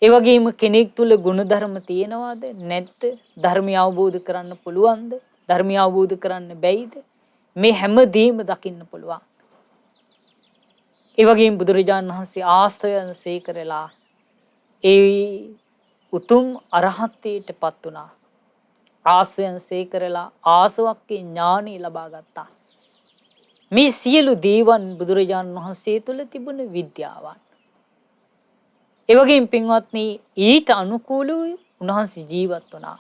ඒ වගේම කෙනෙක් තුල ගුණධර්ම තියෙනවද නැද්ද? ධර්මය අවබෝධ කරන්න පුළුවන්ද? ධර්මය අවබෝධ කරන්න බැයිද? මේ හැමදේම දකින්න පුළුවන්. ඒ වගේම බුදුරජාණන් වහන්සේ ආශ්‍රයන්සේ කරලා ඒ උතුම් අරහත්ත්වයටපත් වුණා. ආශ්‍රයන්සේ කරලා ආසවක්කේ ඥානෙ ලබා ගත්තා. මේ සියලු දේවන් බුදුරජාණන් වහන්සේ තුල තිබුණ විද්‍යාවන්. ඒ වගේම පින්වත්නි ඊට අනුකූලව උන්වහන්සේ ජීවත් වුණා.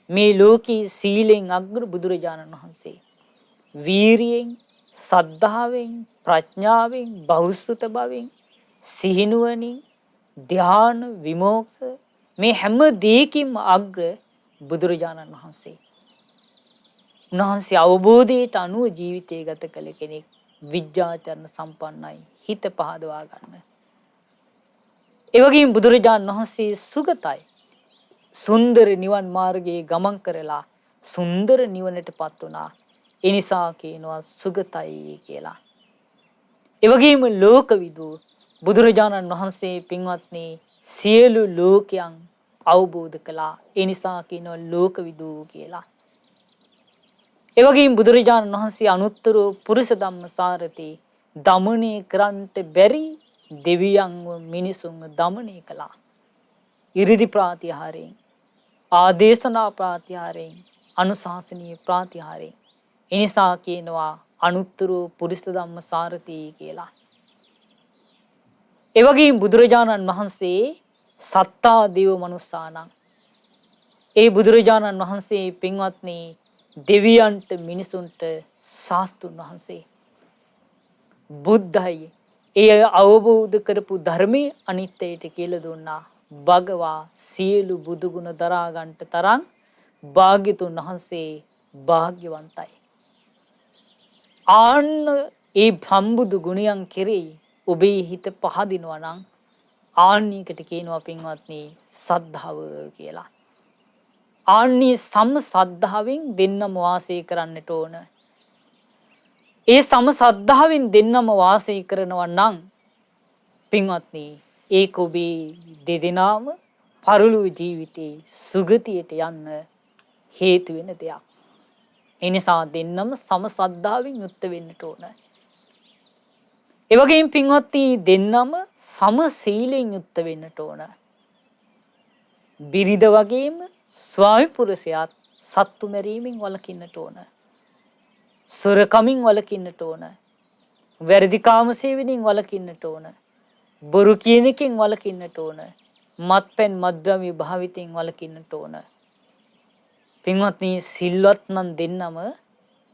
මේ ලෝකී සීලෙන් අග්‍ර බුදුරජාණන් වහන්සේ වීරියෙන්, සද්ධාවෙන්, ප්‍රඥාවෙන්, බහුසුත බවෙන්, සිහිනුවණින්, ධ්‍යාන, විමෝක්ෂ මේ හැම දෙයකින්ම අග්‍ර බුදුරජාණන් වහන්සේ. උන්වහන්සේ අවබෝධයට අනුව ජීවිතය ගත කළ කෙනෙක්. විද්‍යාචරණ සම්පන්නයි. හිත පහදවා ගන්න. ඒ වගේම බුදුරජාණන් වහන්සේ සුගතයි. සුන්දර නිවන් මාර්ගයේ ගමන් කරලා සුන්දර නිවනටපත් වුණා. ඒ නිසා කියනවා සුගතයි කියලා. ඒ වගේම ලෝකවිදු බුදුරජාණන් වහන්සේ පින්වත්නි සියලු ලෝකයන් අවබෝධ කළා. ඒ නිසා කියනවා ලෝකවිදු කියලා. ඒ වගේම බුදුරජාණන් වහන්සේ අනුත්තර පුරුෂ ධම්මසාරති දමණය කරන්නට බැරි දෙවියන්ව මිනිසුන්ව දමණය කළා. 이르දි ප්‍රාතිහාරයෙන්, ආදේශනා ප්‍රාතිහාරයෙන්, අනුශාසනීය ප්‍රාතිහාරයෙන්. එනිසා කියනවා අනුත්තර පුරුෂ ධම්මසාරති කියලා. ඒ වගේම බුදුරජාණන් වහන්සේ සත්තා දේව මනුස්සානං. ඒ බුදුරජාණන් වහන්සේ පින්වත්නි දෙවියන්ට මිනිසුන්ට ශාස්ත්‍රුන් වහන්සේ බුද්ධයි. ඒ අවබෝධ කරපු ධර්මයේ අනිත්‍යයට කියලා දුන්නා. භගවා සියලු බුදු ගුණ දරා ගන්නට තරම් භාග්‍යතුන් වහන්සේ භාග්‍යවන්තයි. ආන්න ඒ සම්බුදු ගුණයන් කෙරෙහි ඔබේ හිත පහදිනවා නම් ආන්නයකට කියනවා පින්වත්නි සද්ධාව කියලා. ආන්නේ සම සද්ධාවෙන් දෙන්නම වාසය කරන්නට ඕන. ඒ සම සද්ධාවෙන් දෙන්නම වාසය කරනවා නම් පින්වත්නි ඒක ඔබේ දෙදෙනාම පරලොව ජීවිතේ සුගතියට යන්න හේතු වෙන දෙයක්. ඒ නිසා දෙන්නම සම සද්ධාවෙන් යුක්ත වෙන්නට ඕන. ඒ වගේම පින්වත්නි දෙන්නම සම සීලෙන් යුක්ත වෙන්නට ඕන. බිරිඳ වගේම ස්වාමි පුරුෂයාත් සත්තු මැරීමෙන් වළකින්නට ඕන. සොරකමින් වළකින්නට ඕන. වැරදි කාම සේවනයෙන් වළකින්නට ඕන. බොරු කියන එකෙන් වළකින්නට ඕන. මත්පැන් මත්ද්‍රව්‍ය භාවිතයෙන් වළකින්නට ඕන. පින්වත්නි සිල්වත් නම් දෙන්නම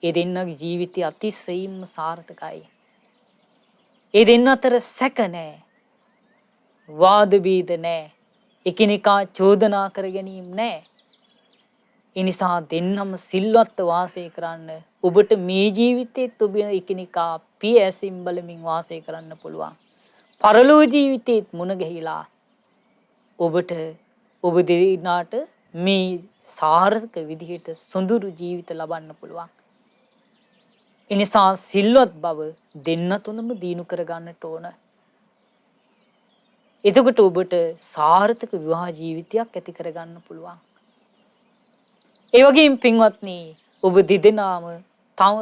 ඒ දෙන්නගේ ජීවිතය අතිශයින්ම සාර්ථකයි. ඒ දෙන්න අතර සැක නැහැ. වාද බීද නැහැ. එකිනෙකා චෝදනා කර ගැනීම නැහැ. ඒ නිසා දෙන්නම සිල්වත් වාසය කරන්න ඔබට මේ ජීවිතේත් ඔබ එකිනෙකා පිය ඇසින් බලමින් වාසය කරන්න පුළුවන්. පරලෝ ජීවිතේත් මුණ ගැහිලා ඔබට ඔබ දෙන්නාට මේ සාර්ථක විදිහට සොඳුරු ජීවිත ලබන්න පුළුවන්. ඒ නිසා සිල්වත් බව දෙන්න තුනම දිනු කර ගන්නට ඕන. එතකොට ඔබට සාර්ථක විවාහ ජීවිතයක් ඇති කර ගන්න පුළුවන්. ඒ වගේම පින්වත්නි ඔබ දෙදෙනාම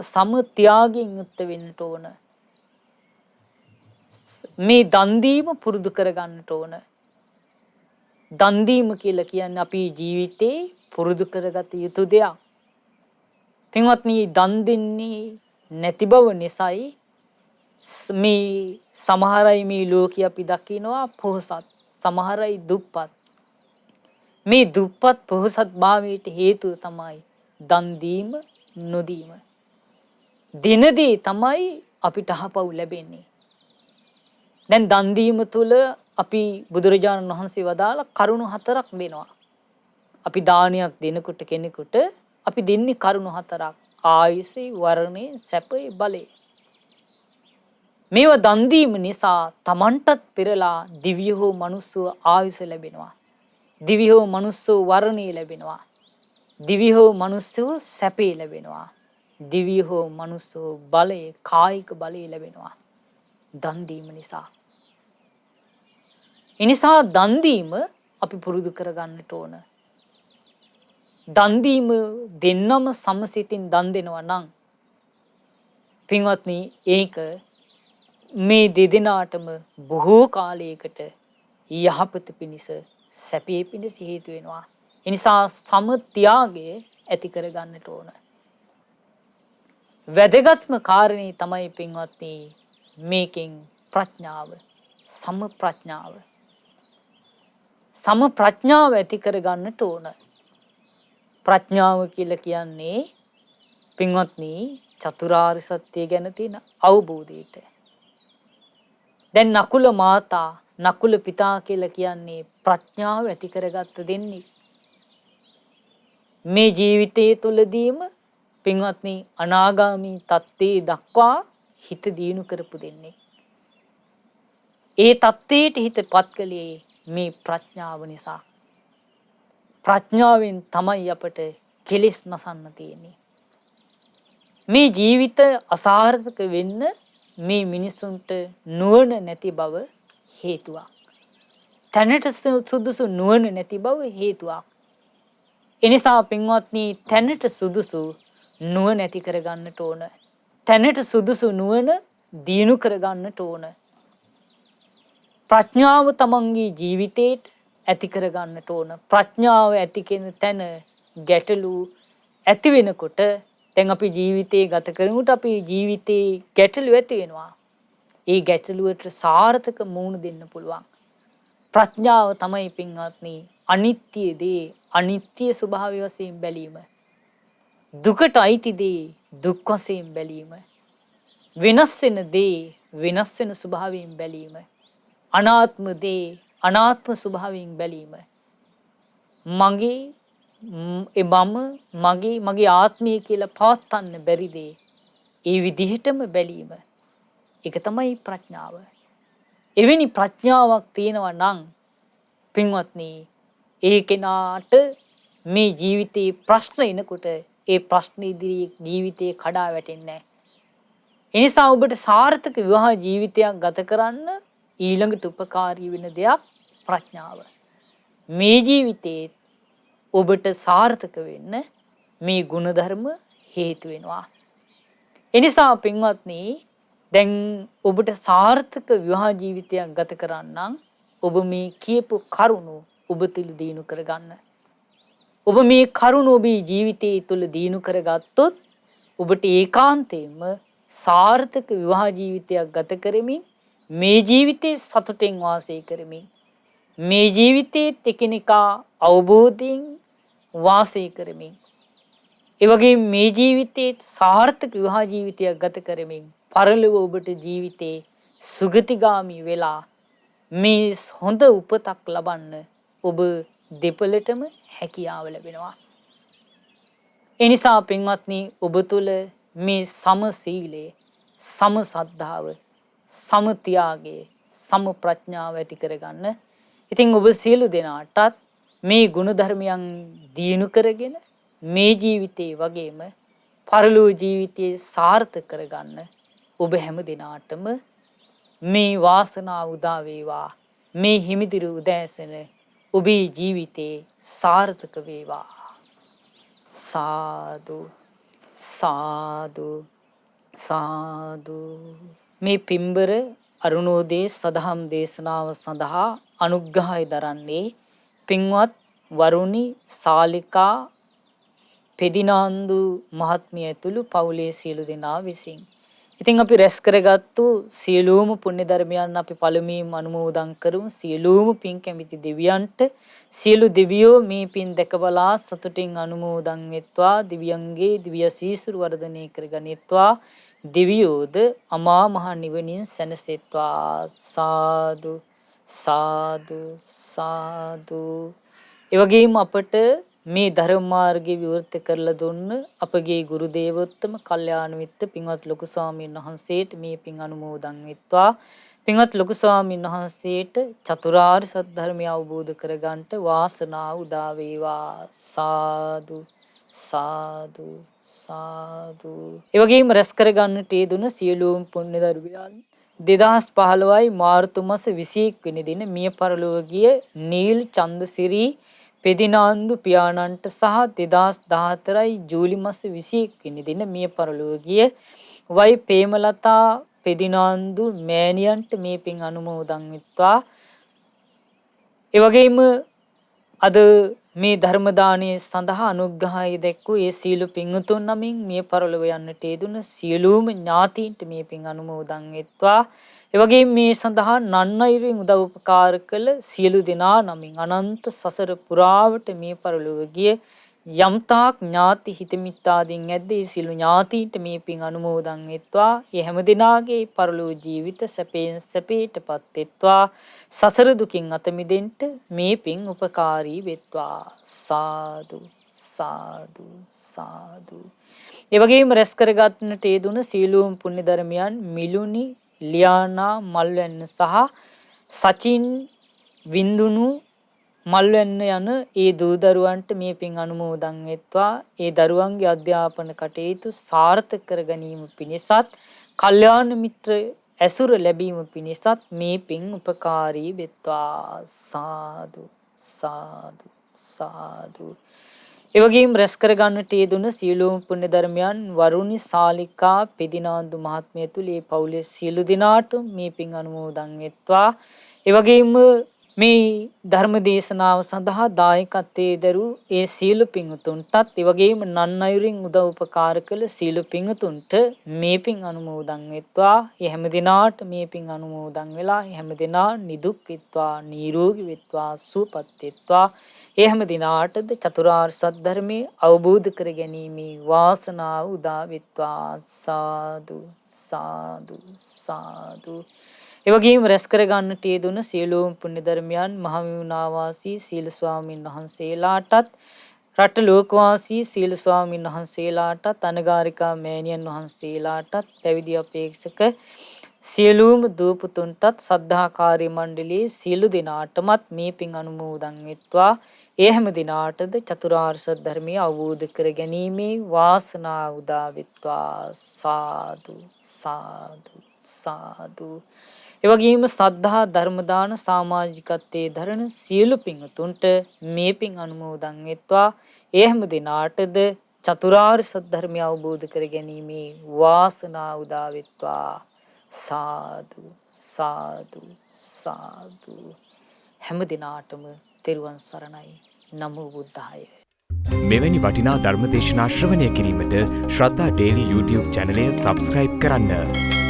සම ත්‍යාගයෙන් යුක්ත වෙන්න ඕන. මේ දන් දීම පුරුදු කර ගන්නට ඕන. දන් දීම කියලා කියන්නේ අපි ජීවිතේ පුරුදු කරගත යුතු දෙයක්. පින්වත්නි, දන් දෙන්නේ නැති බව නිසායි මේ සමහරයි මේ ලෝකේ අපි දකිනවා පොහසත්, සමහරයි දුප්පත්. මේ දුප්පත් පොහසත් භාවයට හේතුව තමයි දන් දීම නොදීම. දිනදී තමයි අපිට අහපව් ලැබෙන්නේ. දැන් දන් දීම තුළ අපි බුදුරජාණන් වහන්සේ වදාළ කරුණු 4ක් දෙනවා. අපි දානයක් දෙනකොට කෙනෙකුට අපි දෙන්නේ කරුණු 4ක්. ආයුෂේ, වර්ණේ, සැපේ, බලේ. මේවා දන් දීම නිසා Tamanටත් පෙරලා දිව්‍ය හෝ මනුස්ස ආයුෂ ලැබෙනවා. දිව්‍ය හෝ මනුස්ස වර්ණේ ලැබෙනවා. දිව්‍ය හෝ මනුස්ස සැපේ ලැබෙනවා. දිව්‍ය හෝ මනුස්ස බලය, කායික බලය ලැබෙනවා. දන් දීම නිසා. එනිසා දන් දීම අපි පුරුදු කරගන්නට ඕන. දන් දීම දෙන්නම සමසිතින් දන් දෙනවා නම් පින්වත්නි, ඒක මේ දෙදෙනාටම බොහෝ කාලයකට යහපත පිණිස, සැපේ පිණිස හේතු වෙනවා. එනිසා සම ත්‍යාගය ඇති කරගන්නට ඕන. වැදගත්ම කාරණේ තමයි පින්වත්නි මේකෙන් ප්‍රඥාව, සම ප්‍රඥාව. සම ප්‍රඥාව ඇති කරගන්නට ඕන. ප්‍රඥාව කියලා කියන්නේ පින්වත්නි චතුරාර්ය සත්‍ය ගැන තියෙන අවබෝධයට. දැන් නකුල මාතා, නකුල පිතා කියලා කියන්නේ ප්‍රඥාව ඇති කරගත්ත දෙන්නේ. මේ ජීවිතයේ තුලදීම පින්වත්නි අනාගාමී තත්ත්වයේ දක්වා හිත දියුණු කරපු දෙන්නේ. ඒ තත්ත්වයට හිතපත් කළේ මේ ප්‍රඥාව නිසා. ප්‍රඥාවෙන් තමයි අපට කෙලෙස් නසන්න තියෙන්නේ. මේ ජීවිත අසාර්ථක වෙන්න මේ මිනිසුන්ට නුවණ නැති බව හේතුවක්. තැනට සුදුසු නුවණ නැති බව හේතුවක්. එනිසා පින්වත්නි තැනට සුදුසු නුවණ ඇති කරගන්නට ඕන. තැනට සුදුසු නුවණ දියුණු කරගන්නට ඕන. ප්‍රඥාව තමන්ගේ ජීවිතේට ඇති කරගන්නට ඕන. ප්‍රඥාව ඇති කෙන තැන ගැටලු ඇති වෙනකොට දැන් අපි ජීවිතේ ගත කරනකොට අපි ජීවිතේ ගැටලු ඇති වෙනවා. ඒ ගැටලුවට සාර්ථක මුහුණ දෙන්න පුළුවන්. ප්‍රඥාව තමයි පින්වත්නි අනිත්‍ය දේ අනිත්‍ය ස්වභාවය වශයෙන් බැලීම. දුකට අයිති දේ දුක් වශයෙන් බැලීම. වෙනස් වෙන දේ වෙනස් වෙන ස්වභාවයෙන් බැලීම. අනාත්ම දේ අනාත්ම ස්වභාවයෙන් බැලීම. මගේ මගේ ආත්මය කියලා පවත්වන්න බැරි දේ ඒ විදිහටම බැලීම. ඒක තමයි ප්‍රඥාව. එවැනි ප්‍රඥාවක් තියෙනවා නම් පින්වත්නි ඒ කෙනාට මේ ජීවිතේ ප්‍රශ්න එනකොට ඒ ප්‍රශ්න ඉදිරියේ ජීවිතේ කඩා වැටෙන්නේ නැහැ. ඒ නිසා ඔබට සාර්ථක විවාහ ජීවිතයක් ගත කරන්න ඊළඟට උපකාරී වෙන දෙයක් ප්‍රඥාව. මේ ජීවිතේ ඔබට සාර්ථක වෙන්න මේ ගුණධර්ම හේතු වෙනවා. එනිසා පින්වත්නි දැන් ඔබට සාර්ථක විවාහ ජීවිතයක් ගත කරන්න ඔබ මේ කියපු කරුණු ඔබ තුළ දිනු කරගන්න. ඔබ මේ කරුණු ඔබේ ජීවිතයේ තුළ දිනු කරගත්තොත් ඔබට ඒකාන්තයෙන්ම සාර්ථක විවාහ ජීවිතයක් ගත කරමින් මේ ජීවිතේ සතුටෙන් වාසය කරමින් මේ ජීවිතයේ එකිනෙකා අවබෝධයෙන් වාසය කරමින් ඒ වගේම මේ ජීවිතයේ සාර්ථක විවාහ ජීවිතයක් ගත කරමින් පරලොව ඔබට ජීවිතේ සුගතිගාමි වෙලා මේ හොඳ උපතක් ලබන්න ඔබ දෙපළටම හැකියාව ලැබෙනවා. එනිසා පින්වත්නි ඔබ තුළ මේ සම සීලය, සම සද්ධාව, සම ත්‍යාගය, සම ප්‍රඥාව ඇති කරගන්න. ඉතින් ඔබ සියලු දෙනාටත් මේ ගුණධර්මයන් දියුණු කරගෙන මේ ජීවිතේ වගේම පරලෝ ජීවිතයේ සාර්ථක කරගන්න ඔබ හැම දිනාටම මේ වාසනාව උදා වේවා. මේ හිමිදිරි උදෑසන ඔබේ ජීවිතේ සාර්ථක වේවා. සාදු සාදු සාදු. මේ පින්බර අරුණෝදේ සදහම් දේශනාව සඳහා අනුග්‍රහය දරන්නේ පින්වත් වරුණි සාලිකා පෙදිනාන්දු මහත්මිය ඇතුළු පවුලේ සියලු දෙනා විසින්. ඉතින් අපි රැස් කරගත්තු සියලුම පුණ්‍ය ධර්මයන් අපි පළමුවෙන් අනුමෝදන් කරමු. සියලුම පින් කැමති දෙවියන්ට සියලු දෙවියෝ මේ පින් දැකබලා සතුටින් අනුමෝදන් වෙත්වා. දිව්‍යංගේ දිව්‍ය සීසුරු වර්ධනය කරගනිත්වා. දෙවියෝද අමා මහ නිවනින් සැනසෙත්වා. සාදු සාදු සාදු. ඒ වගේම අපට මේ ධර්ම මාර්ගය විවෘත කරලා දුන්න අපගේ ගුරු දේවෝත්තම කල්යාණ මිත්‍ර පින්වත් ලොකු ස්වාමීන් වහන්සේට මේ පින් අනුමෝදන් වෙත්වා. පින්වත් ලොකු ස්වාමීන් වහන්සේට චතුරාර්ය සත්‍ය ධර්මය අවබෝධ කරගන්නට වාසනාව උදා වේවා. සාදු සාදු සාදු. ඒ වගේම රැස් කරගන්නට යෙදුන සියලුම පුණ්‍ය ධර්මයන් 2015 මාර්තු මාස 21 වෙනි දින මිය පරලොව ගිය නීල් චන්දසිරි පෙදිනාන්දු පියාණන්ට සහ 2014 ජූලි මාස 21 වෙනි දින මිය පරලොව ගිය වයි ප්‍රේමලතා පෙදිනාන්දු මෑණියන්ට මේ පින් අනුමෝදන් වෙත්වා. ඒ වගේම අද මේ ධර්ම දානයේ සඳහා අනුග්‍රහය දැක්වූ ඒ සීල පින්තුන් නමින් මිය පරලොව යන්නට යෙදුන සියලුම ඥාතීන්ට මේ පින් අනුමෝදන් වෙත්වා. ඒ වගේම මේ සඳහා නන්නයිරින් උදව් උපකාර කළ සියලු දෙනා නමින් අනන්ත සසර පුරාවට මේ පරලොව ගිය යම්තාක් ඥාති හිත මිත්‍රාදීන් ඇද්ද ඒ සියලු ඥාතීන්ට මේ පින් අනුමෝදන් වෙත්වා. ඒ හැම දිනාගේ පරලොව ජීවිත සැපයෙන් සැපයටපත් වෙත්වා. සසර දුකින් අත මිදෙන්න මේ පින් උපකාරී වෙත්වා. සාදු සාදු සාදු. ඒ වගේම රැස් කරගන්නට යෙදුන සීලෝම් පුණ්‍ය ධර්මයන් මිලුනි ලියානා මල්වැන්න සහ සචින් වින්දුනු මල්වැන්න යන ඒ දූ දරුවන්ට මේ පින් අනුමෝදන් වෙත්වා. ඒ දරුවන්ගේ අධ්‍යාපන කටයුතු සාර්ථක කර ගැනීම පිණිසත් කල්යාණ මිත්‍ර ඇසුර ලැබීම පිණිසත් මේ පින් උපකාරී වෙත්වා. සාදු සාදු සාදු. ඒ වගේම රැස් කරගන්නට යෙදුන සියලුම පුණ්‍ය ධර්මයන් වරුණි සාලිකා පෙදිනාන්දු මහත්මිය තුළ ඒ පවුලේ සියලු දෙනාට මේ පින් අනුමෝදන් වෙත්වා. ඒ වගේම මේ ධර්ම දේශනාව සඳහා දායකත්වයේ දරූ ඒ සීල පින්තුන්ටත් ඒ වගේම නන්නයුරින් උදව් උපකාර කළ සීල පින්තුන්ට මේ පින් අනුමෝදන් වෙත්වා. ඒ හැම දිනාට මේ පින් අනුමෝදන් වෙලා හැම දිනා නිදුක් වෙත්වා, නිරෝගී වෙත්වා, සුවපත් වෙත්වා. ඒ හැම දිනාටද චතුරාර්ය සත්‍ය ධර්මයේ අවබෝධ කර ගැනීමේ වාසනාව උදා වෙත්වා. සාදු සාදු සාදු. ඒ වගේම රැස් කරගන්නට යෙදුන සියලුම පුණ්‍ය ධර්මයන් මහමෙවුනා වාසී සීල ස්වාමීන් වහන්සේලාටත් රට ලෝකවාසී සීල ස්වාමීන් වහන්සේලාටත් අනගාരികා මෑණියන් වහන්සේලාටත් පැවිදි අපේක්ෂක සියලුම දූපුතුන්ටත් සද්ධාකාරී මණ්ඩලයේ සියලු දෙනාටමත් මේ පින් අනුමෝදන් වෙත්වා. ඒ හැම දිනාටද චතුරාර්ය සත්‍ය ධර්මය අවබෝධ කර ගැනීමේ වාසනාව උදා වෙත්වා. සාදු සාදු සාදු. ඒ වගේම සද්ධා ධර්ම දාන සමාජිකත්වයේ දරන සියලු පින්තුන්ට මේ පින් අනුමෝදන් වෙත්වා. ඒ හැම දිනාටද චතුරාර්ය සත්‍ය ධර්මය අවබෝධ කර ගැනීමේ වාසනාව උදා වෙත්වා. සාදු සාදු සාදු. හැම දිනාටම තෙරුවන් සරණයි. නමෝ බුද්ධාය. මෙවැනි වටිනා ධර්ම දේශනා ශ්‍රවණය කිරීමට ශ්‍රද්ධා ඩේලි YouTube චැනලය සබ්ස්ක්‍රයිබ් කරන්න.